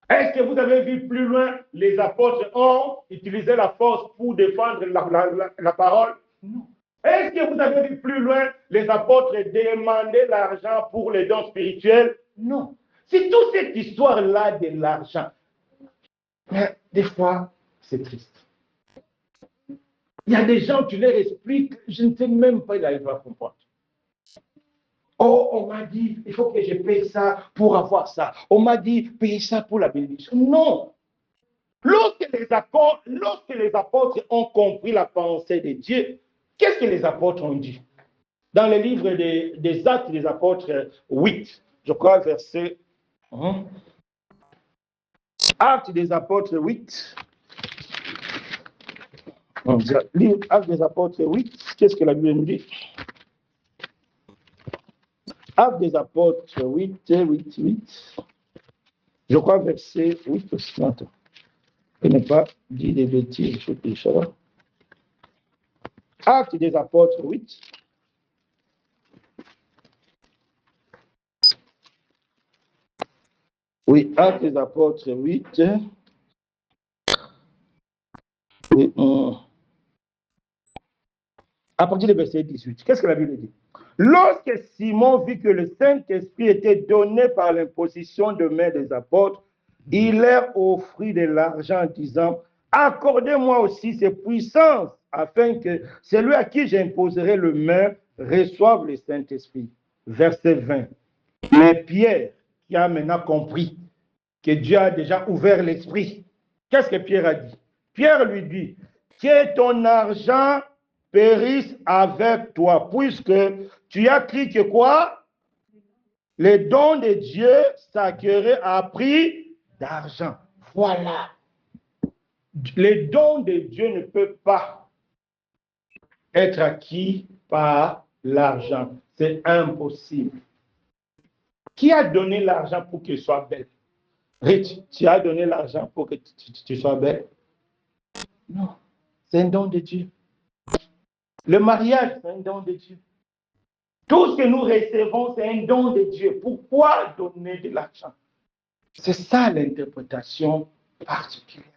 Est-ce que vous avez vu plus loin, les apôtres ont utilisé la force pour défendre la parole? Non. Est-ce que vous avez vu plus loin, les apôtres demandaient l'argent pour les dons spirituels? Non. C'est toute cette histoire-là de l'argent. Mais des fois, c'est triste. Il y a des gens, tu leur expliques, je ne sais même pas, ils n'arrivent pas à comprendre. Oh, on m'a dit, il faut que je paye ça pour avoir ça. On m'a dit, paye ça pour la bénédiction. Non. Lorsque les apôtres ont compris la pensée de Dieu, qu'est-ce que les apôtres ont dit? Dans le livre des Actes des apôtres 8, je crois, verset... Actes des apôtres 8. Actes des apôtres 8, qu'est-ce que la Bible nous dit? Actes des apôtres 8. Je crois verset 8 aussi. Attends. Je n'ai pas dit des bêtises. Actes des apôtres 8. Oui, Actes des apôtres 8. Oui, à partir du verset 18. Qu'est-ce que la Bible dit? Lorsque Simon vit que le Saint-Esprit était donné par l'imposition de main des apôtres, il leur offrit de l'argent en disant, accordez-moi aussi ces puissances afin que celui à qui j'imposerai le main reçoive le Saint-Esprit. Verset 20. Mais Pierre, qui a maintenant compris que Dieu a déjà ouvert l'esprit, qu'est-ce que Pierre a dit? Pierre lui dit, que ton argent périsse avec toi, puisque tu as cru que quoi? Les dons de Dieu s'acquéraient à prix d'argent. Voilà. Les dons de Dieu ne peuvent pas être acquis par l'argent. C'est impossible. Qui a donné l'argent pour qu'elle soit belle? Rich, tu as donné l'argent pour que tu sois belle? Non. C'est un don de Dieu. Le mariage, c'est un don de Dieu. Tout ce que nous recevons, c'est un don de Dieu. Pourquoi donner de l'argent? C'est ça l'interprétation particulière.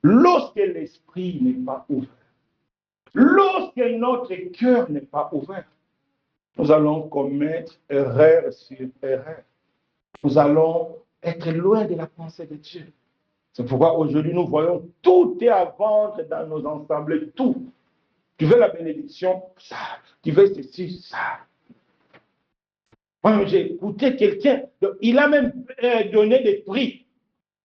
Lorsque l'esprit n'est pas ouvert, lorsque notre cœur n'est pas ouvert, nous allons commettre erreur sur erreur. Nous allons être loin de la pensée de Dieu. C'est pourquoi aujourd'hui nous voyons tout est à vendre dans nos ensembles, tout. Tu veux la bénédiction, ça. Tu veux ceci, ça. Moi, j'ai écouté quelqu'un, il a même donné des prix.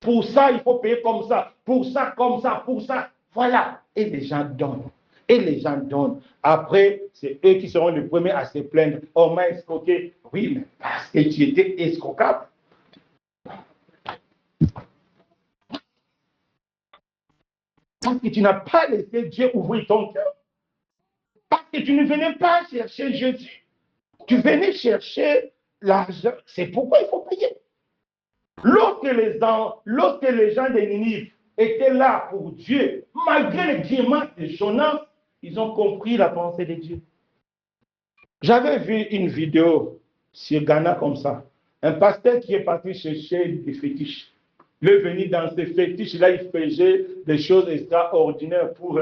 Pour ça, il faut payer comme ça. Pour ça, comme ça, pour ça. Voilà. Et les gens donnent. Et les gens donnent. Après, c'est eux qui seront les premiers à se plaindre. On m'a escroqué. Oui, mais parce que tu étais escrocable. Parce que tu n'as pas laissé Dieu ouvrir ton cœur. Parce que tu ne venais pas chercher Jésus. Tu venais chercher l'argent. C'est pourquoi il faut payer. Lorsque les gens de Ninive étaient là pour Dieu, malgré les grimaces de Jonas, ils ont compris la pensée de Dieu. J'avais vu une vidéo sur Ghana comme ça. Un pasteur qui est parti chercher des fétiches. Il est venu dans ces fétiches-là, il faisait des choses extraordinaires pour,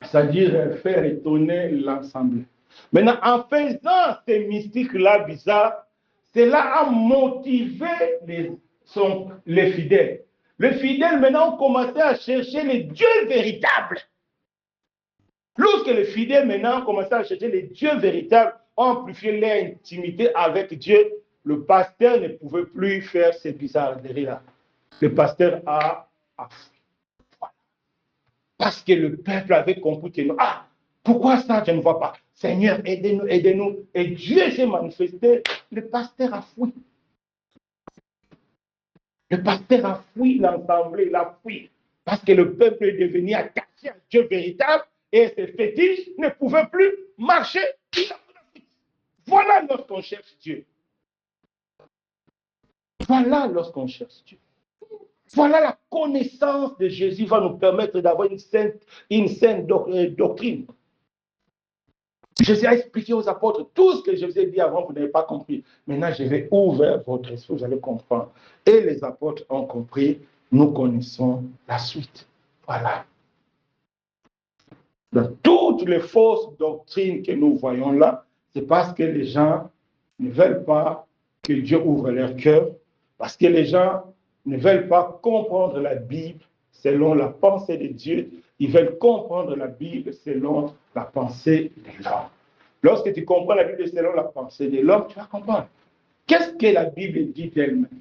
c'est-à-dire faire étonner l'ensemble. Maintenant, en faisant ces mystiques-là bizarres, cela a motivé les fidèles. Les fidèles, maintenant, ont commencé à chercher les dieux véritables. Lorsque les fidèles, maintenant, ont commencé à chercher les dieux véritables, ont amplifié leur intimité avec Dieu, le pasteur ne pouvait plus faire ces bizarreries-là. Le pasteur a fui. Parce que le peuple avait compris que non. Ah, pourquoi ça, je ne vois pas? Seigneur, aidez-nous, aidez-nous. Et Dieu s'est manifesté. Le pasteur a fui. Le pasteur a fui l'assemblée, il a fui. Parce que le peuple est devenu attaché à Dieu véritable et ses fétiches ne pouvaient plus marcher. Voilà lorsqu'on cherche Dieu. Voilà lorsqu'on cherche Dieu. Voilà la connaissance de Jésus va nous permettre d'avoir une saine doctrine. Jésus a expliqué aux apôtres tout ce que je vous ai dit avant, vous n'avez pas compris. Maintenant, je vais ouvrir votre esprit, vous allez comprendre. Et les apôtres ont compris, nous connaissons la suite. Voilà. Dans toutes les fausses doctrines que nous voyons là, c'est parce que les gens ne veulent pas que Dieu ouvre leur cœur, parce que les gens ne veulent pas comprendre la Bible selon la pensée de Dieu, ils veulent comprendre la Bible selon la pensée de l'homme. Lorsque tu comprends la Bible selon la pensée de l'homme, tu vas comprendre. Qu'est-ce que la Bible dit d'elle-même?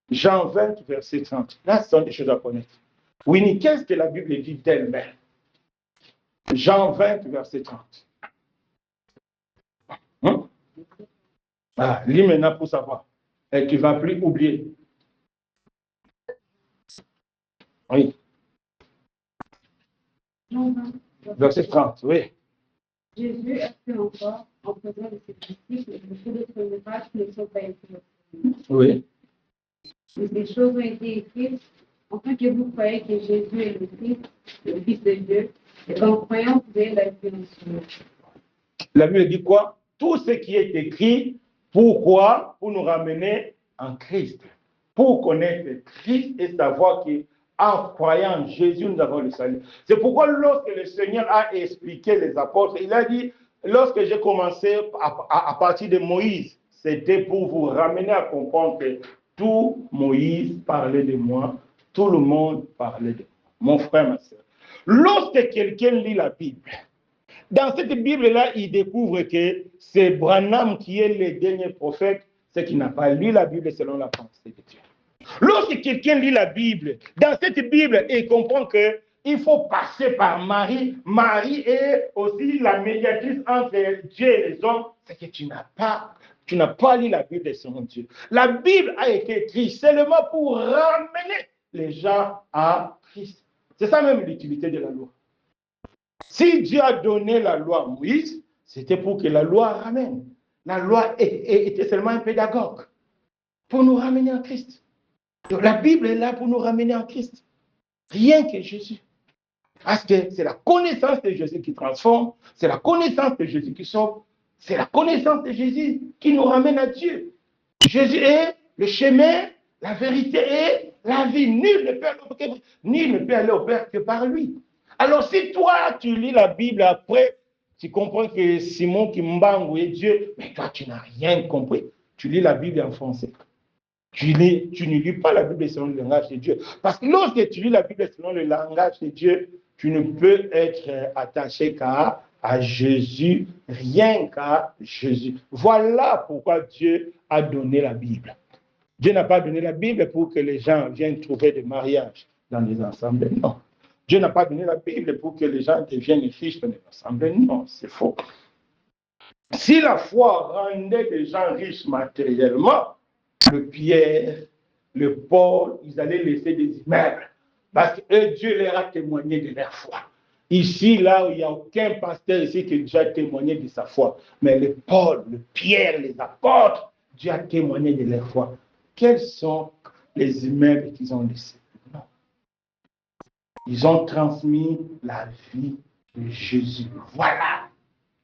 Jean 20, verset 30. Là, ce sont des choses à connaître. Winnie, qu'est-ce que la Bible dit d'elle-même? Jean 20, verset 30. Ah, lis maintenant pour savoir. Et tu ne vas plus oublier. Oui. Verset 30, oui. Jésus a fait encore, en faisant de ses disciples, beaucoup d'autres miracles qui ne sont pas écrits. Oui. Mais ces choses ont été écrites afin que vous croyez que Jésus est le Fils de Dieu, et qu'en croyant, vous ayez la vie en son. La Bible dit quoi? Tout ce qui est écrit, pourquoi? Pour nous ramener en Christ. Pour connaître Christ et savoir qu'en croyant en Jésus, nous avons le salut. C'est pourquoi lorsque le Seigneur a expliqué les apôtres, il a dit, lorsque j'ai commencé à partir de Moïse, c'était pour vous ramener à comprendre que tout Moïse parlait de moi, tout le monde parlait de moi, mon frère, ma soeur. Lorsque quelqu'un lit la Bible, dans cette Bible-là, il découvre que c'est Branham qui est le dernier prophète, c'est qui n'a pas lu la Bible selon la pensée de Dieu. Lorsque quelqu'un lit la Bible, dans cette Bible, il comprend que il faut passer par Marie. Marie est aussi la médiatrice entre Dieu et les hommes. C'est que tu n'as pas lu la Bible de son Dieu. La Bible a été écrite seulement pour ramener les gens à Christ. C'est ça même l'utilité de la loi. Si Dieu a donné la loi à Moïse, c'était pour que la loi ramène. La loi était seulement un pédagogue pour nous ramener en Christ. Donc, la Bible est là pour nous ramener en Christ. Rien que Jésus. Parce que c'est la connaissance de Jésus qui transforme, c'est la connaissance de Jésus qui sauve, c'est la connaissance de Jésus qui nous ramène à Dieu. Jésus est le chemin, la vérité et la vie. Nul ne peut aller au Père que par lui. Alors si toi, tu lis la Bible après, tu comprends que Simon Kimbangu est Dieu, mais toi, tu n'as rien compris. Tu lis la Bible en français. Tu ne lis pas la Bible selon le langage de Dieu. Parce que lorsque tu lis la Bible selon le langage de Dieu, tu ne peux être attaché qu'à Jésus, rien qu'à Jésus. Voilà pourquoi Dieu a donné la Bible. Dieu n'a pas donné la Bible pour que les gens viennent trouver des mariages dans les assemblées, non. Dieu n'a pas donné la Bible pour que les gens deviennent riches dans les assemblées, non, c'est faux. Si la foi rendait les gens riches matériellement, le Pierre, le Paul, ils allaient laisser des immeubles. Parce que Dieu leur a témoigné de leur foi. Ici, là où il n'y a aucun pasteur ici qui a déjà témoigné de sa foi. Mais le Paul, le Pierre, les apôtres, Dieu a témoigné de leur foi. Quels sont les immeubles qu'ils ont laissés? Non. Ils ont transmis la vie de Jésus. Voilà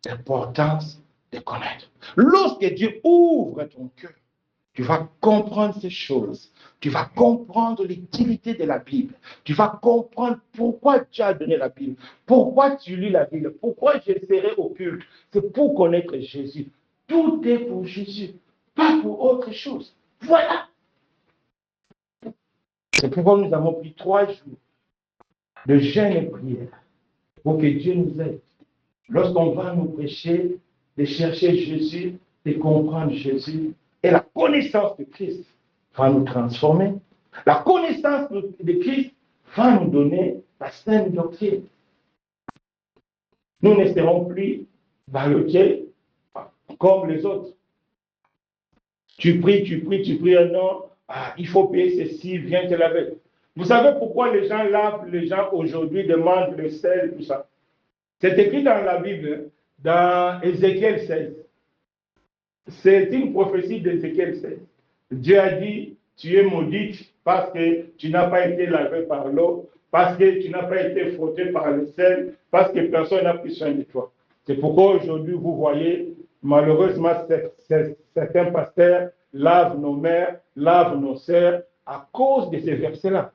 l'importance de connaître. Lorsque Dieu ouvre ton cœur, tu vas comprendre ces choses. Tu vas comprendre l'utilité de la Bible. Tu vas comprendre pourquoi tu as donné la Bible. Pourquoi tu lis la Bible. Pourquoi je serai au culte. C'est pour connaître Jésus. Tout est pour Jésus, pas pour autre chose. Voilà. C'est pourquoi nous avons pris 3 jours de jeûne et prière pour que Dieu nous aide. Lorsqu'on va nous prêcher, de chercher Jésus, de comprendre Jésus. Et la connaissance de Christ va nous transformer. La connaissance de Christ va nous donner la saine doctrine. Nous ne serons plus balotés comme les autres. Tu pries un an, il faut payer ceci, viens te laver. Vous savez pourquoi les gens aujourd'hui demandent le sel, tout ça? C'est écrit dans la Bible, dans Ézéchiel 16. C'est une prophétie d'Ézéchiel 16. Dieu a dit, tu es maudite parce que tu n'as pas été lavé par l'eau, parce que tu n'as pas été frotté par le sel, parce que personne n'a pris soin de toi. C'est pourquoi aujourd'hui, vous voyez, malheureusement, certains pasteurs lavent nos mères, lavent nos sœurs à cause de ces versets-là.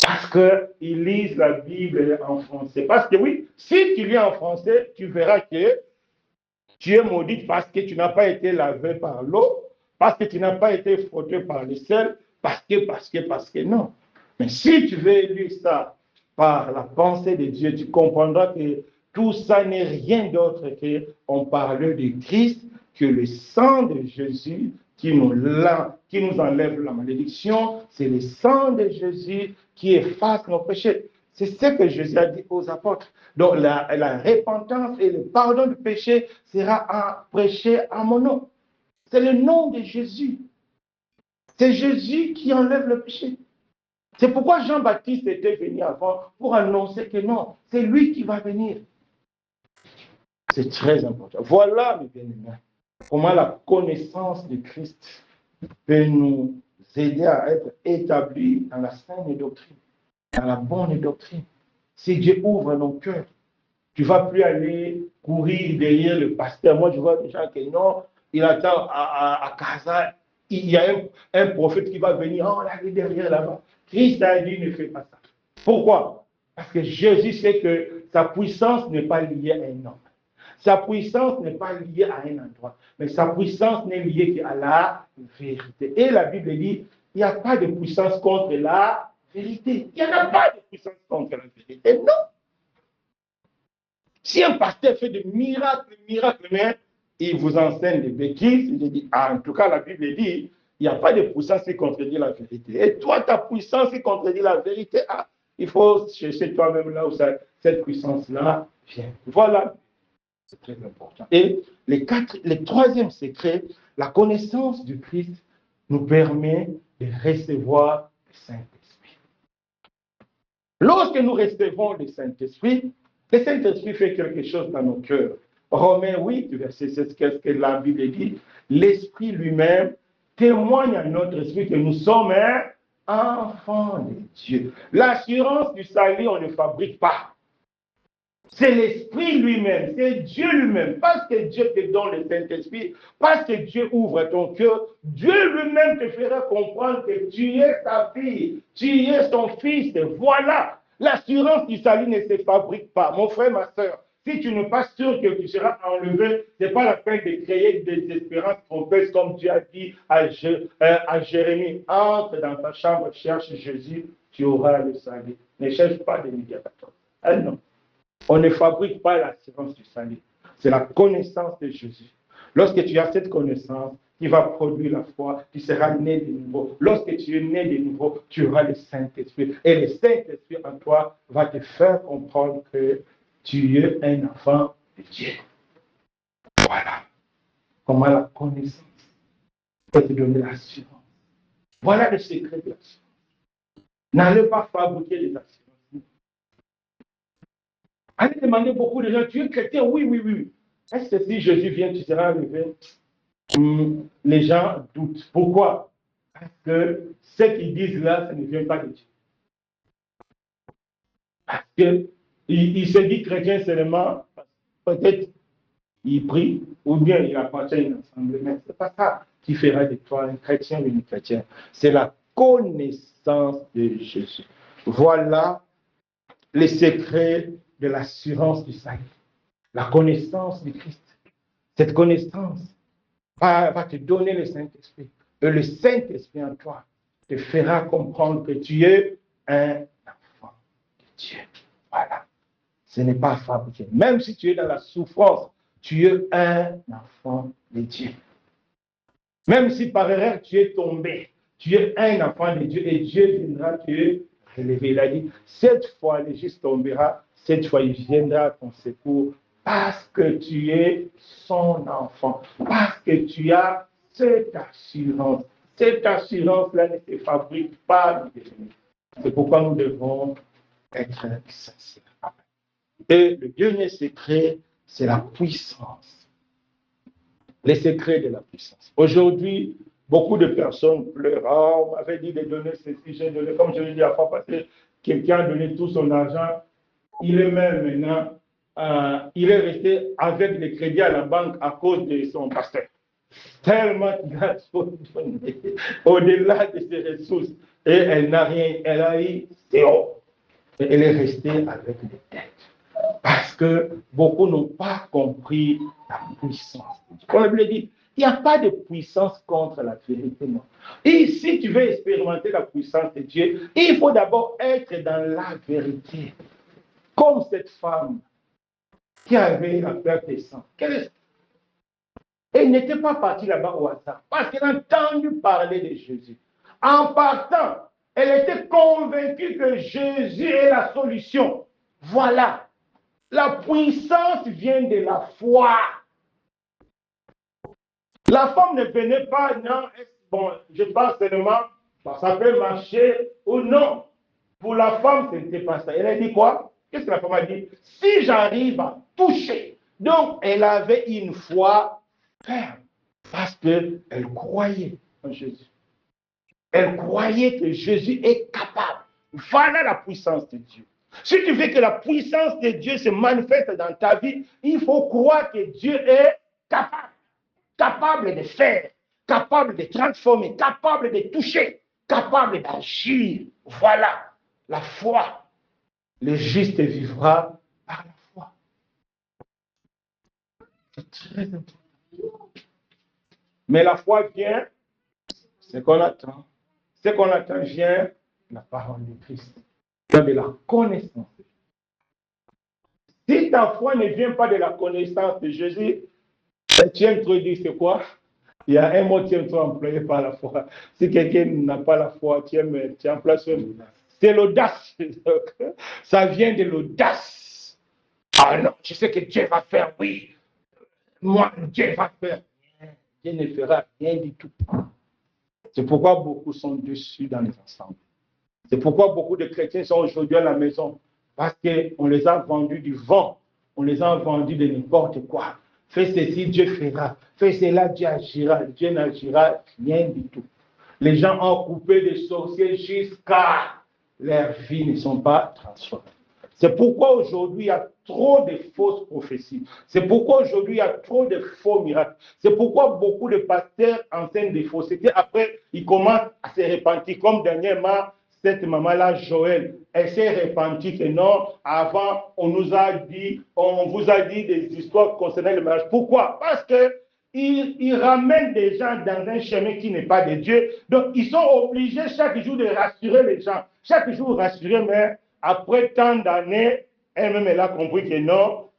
Parce qu'ils lisent la Bible en français. Parce que oui, si tu lis en français, tu verras que tu es maudite parce que tu n'as pas été lavé par l'eau, parce que tu n'as pas été frotté par le sel, parce que non. Mais si tu veux lire ça par la pensée de Dieu, tu comprendras que tout ça n'est rien d'autre qu'on parle de Christ, que le sang de Jésus qui nous enlève la malédiction, c'est le sang de Jésus qui efface nos péchés. C'est ce que Jésus a dit aux apôtres. Donc la repentance et le pardon du péché sera prêché à mon nom. C'est le nom de Jésus. C'est Jésus qui enlève le péché. C'est pourquoi Jean-Baptiste était venu avant pour annoncer que non, c'est lui qui va venir. C'est très important. Voilà, mes bien-aimés, comment la connaissance de Christ peut nous aider à être établis dans la saine doctrine, dans la bonne doctrine. Si Dieu ouvre nos cœurs, tu ne vas plus aller courir derrière le pasteur. Moi, je vois des gens qui non, il attend à Casa, il y a un prophète qui va venir, oh, là, il est derrière là-bas. Christ a dit, ne fais pas ça. Pourquoi? Parce que Jésus sait que sa puissance n'est pas liée à un homme. Sa puissance n'est pas liée à un endroit, mais sa puissance n'est liée qu'à la vérité. Et la Bible dit, il n'y a pas de puissance contre la vérité. Il n'y en a pas de puissance contre la vérité, non. Si un pasteur fait des miracles, mais il vous enseigne des bêtises, il dit, en tout cas, la Bible dit, il n'y a pas de puissance qui contredit la vérité. Et toi, ta puissance qui contredit la vérité, Il faut chercher toi-même là où cette puissance-là vient. Voilà, c'est très important. Et le troisième secret, la connaissance du Christ nous permet de recevoir le Saint-Esprit. Lorsque nous recevons le Saint-Esprit fait quelque chose dans nos cœurs. Romains 8, verset 16, qu'est-ce que la Bible dit? L'Esprit lui-même témoigne à notre esprit que nous sommes enfants de Dieu. L'assurance du salut, on ne fabrique pas. C'est l'Esprit lui-même, c'est Dieu lui-même. Parce que Dieu te donne le Saint-Esprit, parce que Dieu ouvre ton cœur, Dieu lui-même te fera comprendre que tu es sa fille, tu es son fils. Voilà, l'assurance du salut ne se fabrique pas. Mon frère, ma soeur, si tu n'es pas sûr que tu seras enlevé, ce n'est pas la peine de créer des espérances trompeuses comme Dieu a dit à Jérémie. Entre dans ta chambre, cherche Jésus, tu auras le salut. Ne cherche pas de médiateur. Ah non. On ne fabrique pas l'assurance du salut. C'est la connaissance de Jésus. Lorsque tu as cette connaissance, qui va produire la foi, tu seras né de nouveau. Lorsque tu es né de nouveau, tu auras le Saint-Esprit. Et le Saint-Esprit en toi va te faire comprendre que tu es un enfant de Dieu. Voilà comment la connaissance peut te donner l'assurance. Voilà le secret de l'assurance. N'allez pas fabriquer les assurances. Allez demander beaucoup de gens, tu es chrétien? Oui, oui, oui. Est-ce que si Jésus vient, tu seras enlevé? Les gens doutent. Pourquoi? Parce que ce qu'ils disent là, ça ne vient pas de Dieu. Parce qu'il se dit chrétien seulement, peut-être il prie, ou bien il appartient à une assemblée, mais ce n'est pas ça qui fera de toi un chrétien ou une chrétienne. C'est la connaissance de Jésus. Voilà les secrets de l'assurance du salut. La connaissance de Christ. Cette connaissance va te donner le Saint-Esprit. Et le Saint-Esprit en toi te fera comprendre que tu es un enfant de Dieu. Voilà. Ce n'est pas fabriqué. Même si tu es dans la souffrance, tu es un enfant de Dieu. Même si par erreur tu es tombé, tu es un enfant de Dieu et Dieu viendra te relever. Il a dit, cette fois le juste tombera, cette fois il viendra à ton secours parce que tu es son enfant, parce que tu as cette assurance. Cette assurance-là ne se fabrique pas. C'est pourquoi nous devons être sincères. Et le dernier secret, c'est la puissance. Les secrets de la puissance. Aujourd'hui, beaucoup de personnes pleurent. Oh, on m'avait dit de donner ceci, j'ai donné. Comme je l'ai dit à fois passé, quelqu'un a donné tout son argent. Il est même maintenant, il est resté avec les crédits à la banque à cause de son pasteur. Tellement qu'il a tout donné, au-delà de ses ressources. Et elle n'a rien, elle a eu zéro. Et elle est restée avec des dettes. Parce que beaucoup n'ont pas compris la puissance. Comme la Bible dit, il n'y a pas de puissance contre la vérité. Non. Et si tu veux expérimenter la puissance de Dieu, il faut d'abord être dans la vérité. Comme cette femme qui avait la perte de sang. Elle n'était pas partie là-bas au hasard, parce qu'elle a entendu parler de Jésus. En partant, elle était convaincue que Jésus est la solution. Voilà. La puissance vient de la foi. La femme ne venait pas, non, bon, je pense seulement, ça peut marcher ou non. Pour la femme, ce n'était pas ça. Elle a dit quoi? Qu'est-ce que la femme a dit? Si j'arrive à toucher. Donc, elle avait une foi ferme parce qu'elle croyait en Jésus. Elle croyait que Jésus est capable. Voilà la puissance de Dieu. Si tu veux que la puissance de Dieu se manifeste dans ta vie, il faut croire que Dieu est capable. Capable de faire, capable de transformer, capable de toucher, capable d'agir. Voilà la foi. Le juste vivra par la foi. C'est très important. Mais la foi vient, ce qu'on attend. Ce qu'on attend vient de la parole de Christ. De la connaissance. Si ta foi ne vient pas de la connaissance de Jésus, tu introduis c'est quoi? Il y a un mot qui est employé par la foi. Si quelqu'un n'a pas la foi, tu emploies ce mot. C'est l'audace. Ça vient de l'audace. Ah non, je sais que Dieu va faire, oui. Moi, Dieu va faire. Dieu ne fera rien du tout. C'est pourquoi beaucoup sont déçus dans les ensembles. C'est pourquoi beaucoup de chrétiens sont aujourd'hui à la maison. Parce qu'on les a vendus du vent. On les a vendus de n'importe quoi. Fais ceci, Dieu fera. Fais cela, Dieu agira. Dieu n'agira rien du tout. Les gens ont coupé des sorciers jusqu'à leurs vies ne sont pas transformées. C'est pourquoi aujourd'hui il y a trop de fausses prophéties. C'est pourquoi aujourd'hui il y a trop de faux miracles. C'est pourquoi beaucoup de pasteurs enseignent des faussetés. Après, ils commencent à se repentir. Comme dernièrement, cette maman-là, Joël, elle s'est repentie que non, avant, on vous a dit des histoires concernant le mariage. Pourquoi? Parce que ils ramènent des gens dans un chemin qui n'est pas de Dieu. Donc, ils sont obligés chaque jour de rassurer les gens. Chaque jour, rassurer, mais après tant d'années, elle-même, elle a compris que non,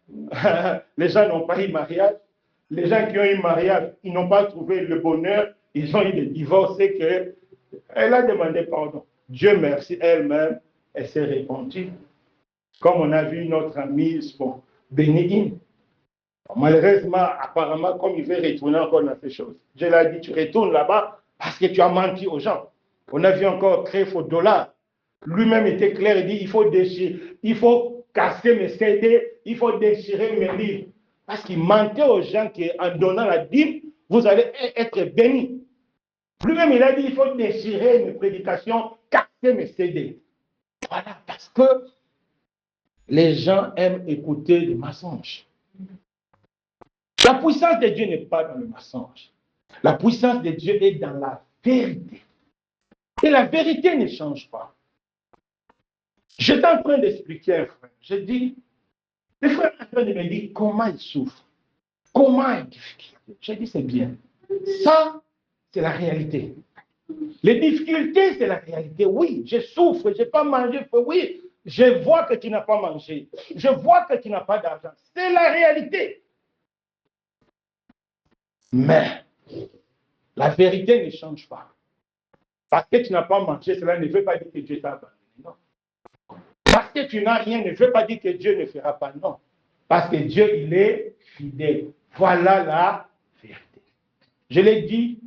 les gens n'ont pas eu mariage. Les gens qui ont eu mariage, ils n'ont pas trouvé le bonheur. Ils ont eu des divorces et qu'elle a demandé pardon. Dieu merci, elle-même, elle s'est répandue. Comme on a vu notre amie, bon, Bénéine. Malheureusement, apparemment, comme il veut retourner encore dans ces choses. Je l'ai dit, tu retournes là-bas parce que tu as menti aux gens. On a vu encore créer faux dollars. Lui-même était clair, il dit, il faut déchirer, il faut casser mes CD, il faut déchirer mes livres. Parce qu'il mentait aux gens qu'en donnant la dîme, vous allez être bénis. Lui-même, il a dit, il faut déchirer mes prédications, casser mes CD. Voilà, parce que les gens aiment écouter les mensonges. La puissance de Dieu n'est pas dans le mensonge. La puissance de Dieu est dans la vérité. Et la vérité ne change pas. J'étais en train d'expliquer à un frère. Je dis, le frère est en train de me dire comment il souffre, comment il difficulté. J'ai dit, c'est bien. Ça, c'est la réalité. Les difficultés, c'est la réalité. Oui, je souffre, je n'ai pas mangé. Oui, je vois que tu n'as pas mangé. Je vois que tu n'as pas d'argent. C'est la réalité. Mais la vérité ne change pas. Parce que tu n'as pas mangé, cela ne veut pas dire que Dieu t'a abandonné. Non. Parce que tu n'as rien ne veut pas dire que Dieu ne fera pas. Non. Parce que Dieu, il est fidèle. Voilà la vérité. Je l'ai dit,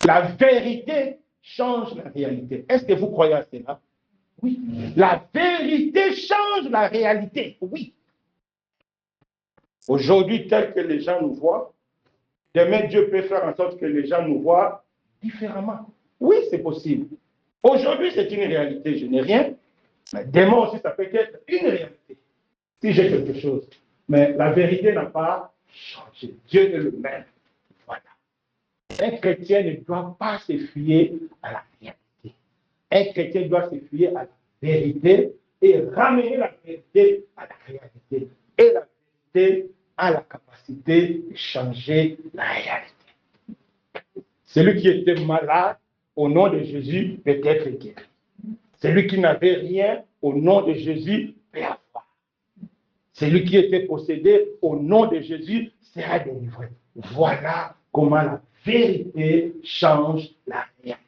la vérité change la réalité. Est-ce que vous croyez à cela? Oui. La vérité change la réalité. Oui. Aujourd'hui, tel que les gens nous voient, demain, Dieu peut faire en sorte que les gens nous voient différemment. Oui, c'est possible. Aujourd'hui, c'est une réalité. Je n'ai rien. Mais demain aussi, ça peut être une réalité. Si j'ai quelque chose. Mais la vérité n'a pas changé. Dieu est le même. Voilà. Un chrétien ne doit pas se fier à la réalité. Un chrétien doit se fier à la vérité et ramener la vérité à la réalité. Et la vérité a la capacité de changer la réalité. Celui qui était malade, au nom de Jésus, peut être guéri. Celui qui n'avait rien, au nom de Jésus, peut avoir. Celui qui était possédé, au nom de Jésus, sera délivré. Voilà comment la vérité change la réalité.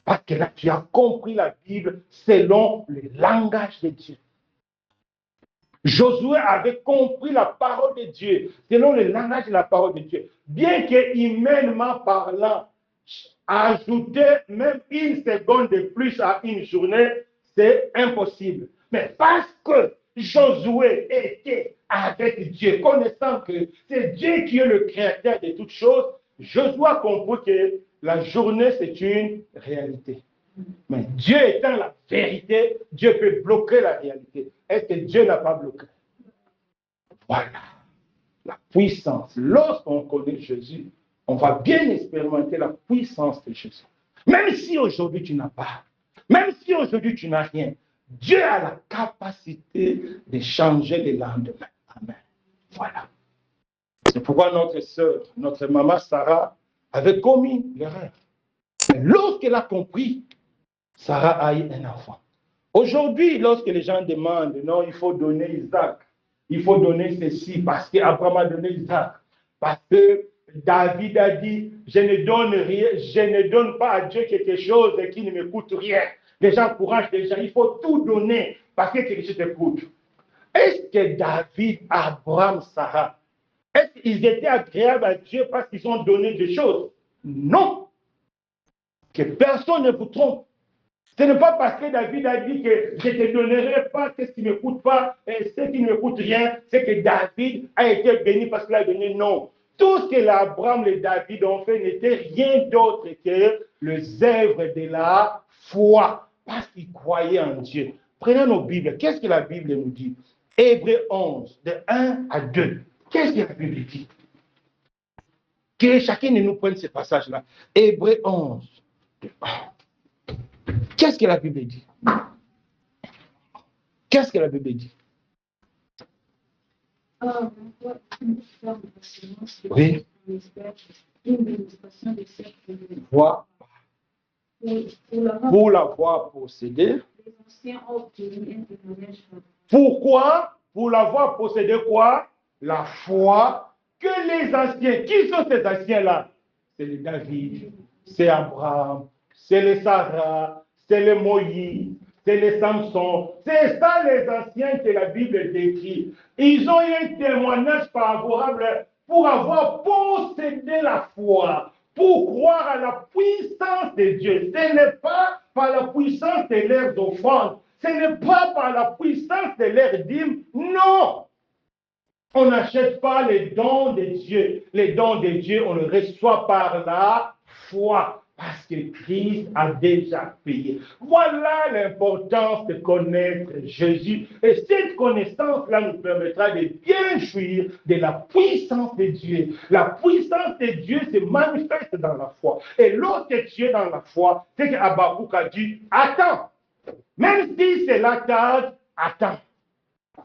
Parce que là, tu as compris la Bible selon le langage de Dieu. Josué avait compris la parole de Dieu selon le langage de la parole de Dieu. Bien que humainement parlant, ajouter même une seconde de plus à une journée, c'est impossible. Mais parce que Josué était avec Dieu, connaissant que c'est Dieu qui est le créateur de toutes choses, Josué a compris que la journée, c'est une réalité. Mais Dieu étant la vérité, Dieu peut bloquer la réalité. Est-ce que Dieu n'a pas bloqué? Voilà la puissance. Lorsqu'on connaît Jésus, on va bien expérimenter la puissance de Jésus. Même si aujourd'hui tu n'as pas, même si aujourd'hui tu n'as rien, Dieu a la capacité de changer le lendemain. Amen. Voilà. C'est pourquoi notre sœur, notre maman Sarah avait commis l'erreur. Lorsqu'elle a compris, Sarah a eu un enfant. Aujourd'hui, lorsque les gens demandent, non, il faut donner Isaac, il faut donner ceci, parce qu'Abraham a donné Isaac, parce que David a dit, je ne donne rien, je ne donne pas à Dieu quelque chose qui ne me coûte rien. les gens encouragent les gens, il faut tout donner parce que Christ t'écoute. Est-ce que David, Abraham, Sarah, est-ce qu'ils étaient agréables à Dieu parce qu'ils ont donné des choses? Non. Que personne ne vous trompe. Ce n'est pas parce que David a dit que je ne te donnerai pas ce qui ne m'écoute pas et ce qui ne m'écoute rien, c'est que David a été béni parce qu'il a donné. Non. Tout ce que Abraham et David ont fait n'était rien d'autre que les œuvres de la foi, parce qu'ils croyaient en Dieu. Prenons nos Bibles. Qu'est-ce que la Bible nous dit? Hébreux 11, de 1 à 2. Qu'est-ce que la Bible dit? Que chacun de nous prenne ce passage-là. Hébreux 11, de 1. Qu'est-ce que la Bible dit? Qu'est-ce que la Bible dit? Oui. Voir. Pour l'avoir possédé. Pourquoi? Pour l'avoir possédé quoi? La foi que les anciens. Qui sont ces anciens-là? C'est les David, c'est Abraham, c'est les Sarah, c'est les Moïse, c'est les Samson. C'est ça les anciens que la Bible décrit. Ils ont eu un témoignage favorable pour avoir possédé la foi, pour croire à la puissance de Dieu. Ce n'est pas par la puissance de leurs offrandes, ce n'est pas par la puissance de leurs dîmes, non. On n'achète pas les dons de Dieu. Les dons de Dieu, on les reçoit par la foi, parce que Christ a déjà payé. Voilà l'importance de connaître Jésus. Et cette connaissance-là nous permettra de bien jouir de la puissance de Dieu. La puissance de Dieu se manifeste dans la foi. Et lorsque tu es dans la foi, c'est qu'Habakkuk a dit, attends. Même si c'est la tarde, attends.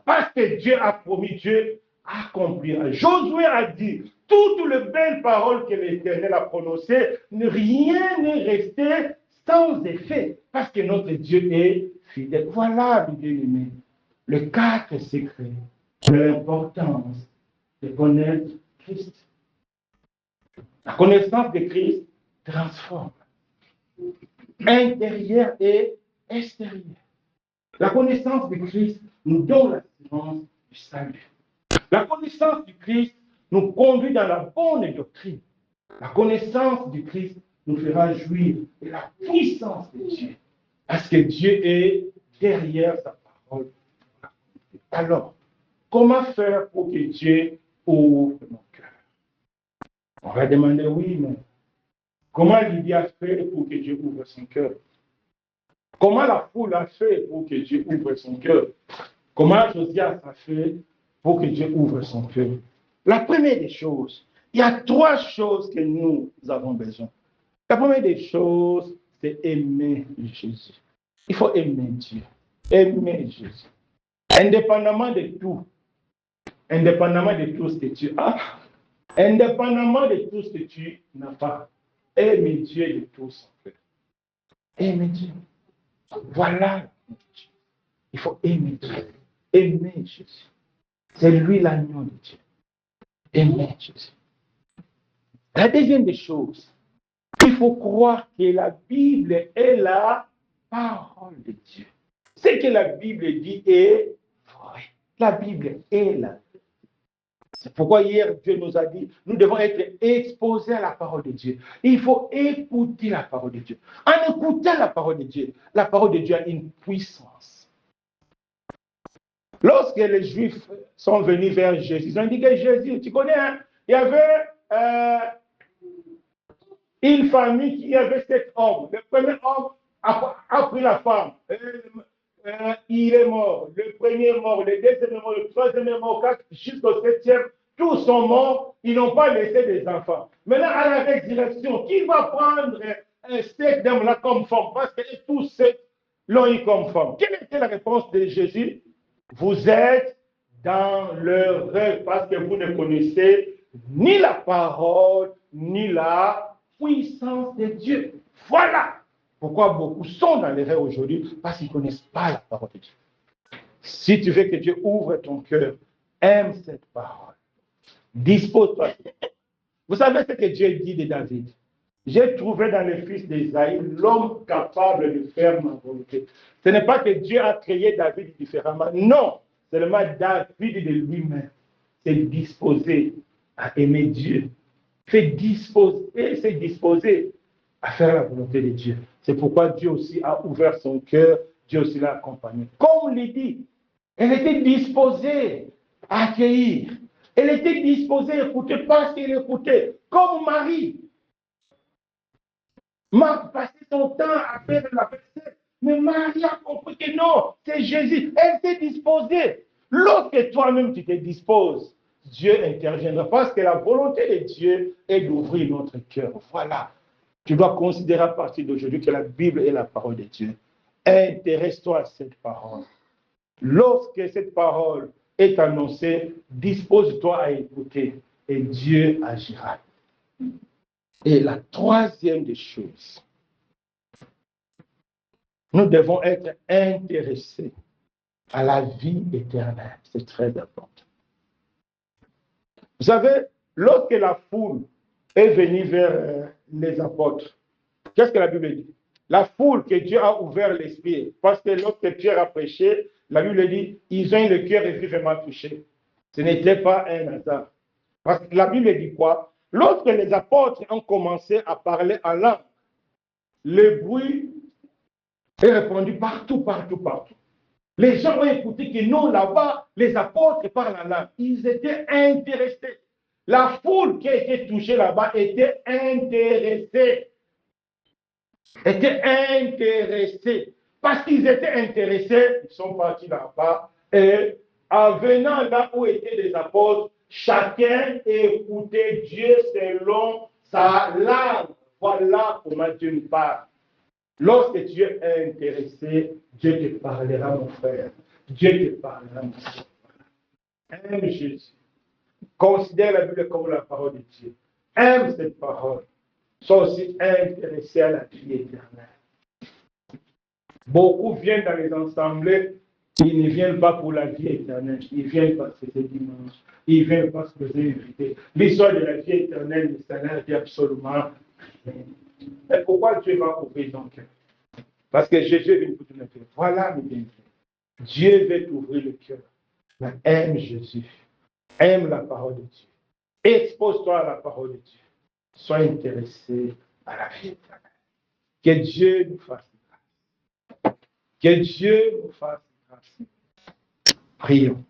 Parce que Dieu a promis, Dieu accomplira. Josué a dit, toutes les belles paroles que l'Éternel a prononcées, rien n'est resté sans effet, parce que notre Dieu est fidèle. Voilà, mes bien-aimés, le 4 secret de l'importance de connaître Christ. La connaissance de Christ transforme, intérieur et extérieur. La connaissance de Christ nous donne l'assurance du salut. La connaissance du Christ nous conduit dans la bonne doctrine. La connaissance du Christ nous fera jouir de la puissance de Dieu. Parce que Dieu est derrière sa parole. Alors, comment faire pour que Dieu ouvre mon cœur? On va demander oui, mais comment Lydia a fait pour que Dieu ouvre son cœur? Comment la foule a fait pour que Dieu ouvre son cœur? Comment Josias a fait pour que Dieu ouvre son cœur? La première des choses, il y a 3 choses que nous avons besoin. La première des choses, c'est aimer Jésus. Il faut aimer Dieu. Aimer Jésus. Indépendamment de tout. Indépendamment de tout ce que tu as. Indépendamment de tout ce que tu n'as pas. Aimer Dieu de tout son cœur. Aimer Dieu. Voilà. Il faut aimer Dieu. Aimer Jésus. C'est lui l'agneau de Dieu. Aimer Jésus. La deuxième des choses, il faut croire que la Bible est la parole de Dieu. Ce que la Bible dit est vrai. La Bible est la. C'est pourquoi hier, Dieu nous a dit, nous devons être exposés à la parole de Dieu. Il faut écouter la parole de Dieu. En écoutant la parole de Dieu a une puissance. Lorsque les Juifs sont venus vers Jésus, ils ont dit que Jésus, tu connais, hein, il y avait une famille qui avait 7 hommes. Le premier homme a pris la femme. Il est mort. Le premier est mort, le deuxième est mort, le troisième est mort, jusqu'au 7e. Tous sont morts. Ils n'ont pas laissé des enfants. Maintenant, à la résurrection, qui va prendre cet homme-là comme femme? Parce que tous 7 l'ont eu comme femme. Quelle était la réponse de Jésus? Vous êtes dans le rêve parce que vous ne connaissez ni la parole, ni la puissance de Dieu. Voilà pourquoi beaucoup sont dans les rêves aujourd'hui, parce qu'ils ne connaissent pas la parole de Dieu. Si tu veux que Dieu ouvre ton cœur, aime cette parole. Dispose-toi. Vous savez ce que Dieu dit de David? J'ai trouvé dans le fils d'Ésaïe l'homme capable de faire ma volonté. Ce n'est pas que Dieu a créé David différemment. Non, seulement David de lui-même s'est disposé à aimer Dieu. S'est disposé à faire la volonté de Dieu. C'est pourquoi Dieu aussi a ouvert son cœur, Dieu aussi l'a accompagné. Comme on l'a dit, elle était disposée à accueillir. Elle était disposée à écouter parce qu'elle écoutait. Comme Marie. Marc passait son temps à faire la vaisselle. Mais Marie a compris que non, c'est Jésus. Elle s'est disposée. Lorsque toi-même tu te disposes, Dieu interviendra. Parce que la volonté de Dieu est d'ouvrir notre cœur. Voilà. Tu dois considérer à partir d'aujourd'hui que la Bible est la parole de Dieu. Intéresse-toi à cette parole. Lorsque cette parole est annoncée, dispose-toi à écouter et Dieu agira. Et la troisième des choses, nous devons être intéressés à la vie éternelle. C'est très important. Vous savez, lorsque la foule est venue vers les apôtres, qu'est-ce que la Bible dit? La foule que Dieu a ouvert l'esprit, parce que lorsque Pierre a prêché, la Bible dit, ils ont eu le cœur vivement touché. Ce n'était pas un hasard. Parce que la Bible dit quoi? Lorsque les apôtres ont commencé à parler en langue, le bruit est répandu partout. Les gens ont écouté que non, là-bas, les apôtres parlent en langue. Ils étaient intéressés. La foule qui a été touchée là-bas était intéressée. Parce qu'ils étaient intéressés, ils sont partis là-bas. Et en venant là où étaient les apôtres, chacun écoutait Dieu selon sa langue. Voilà comment Dieu nous parle. Lorsque tu es intéressé, Dieu te parlera, mon frère. Dieu te parlera, mon frère. Aime Jésus. Considère la Bible comme la parole de Dieu. Aime cette parole. Sois aussi intéressé à la vie éternelle. Beaucoup viennent dans les assemblées, ils ne viennent pas pour la vie éternelle. Ils viennent parce que c'est dimanche. Ils viennent parce que c'est invité. L'histoire de la vie éternelle ne s'en dit absolument rien. Mais pourquoi Dieu va ouvrir ton cœur? Parce que Jésus est venu pour te le faire. Voilà, mes bien. Dieu veut t'ouvrir le cœur. Mais aime Jésus. Aime la parole de Dieu. Expose-toi à la parole de Dieu. Sois intéressé à la vie éternelle. Que Dieu nous fasse grâce. Que Dieu nous fasse grâce. Prions.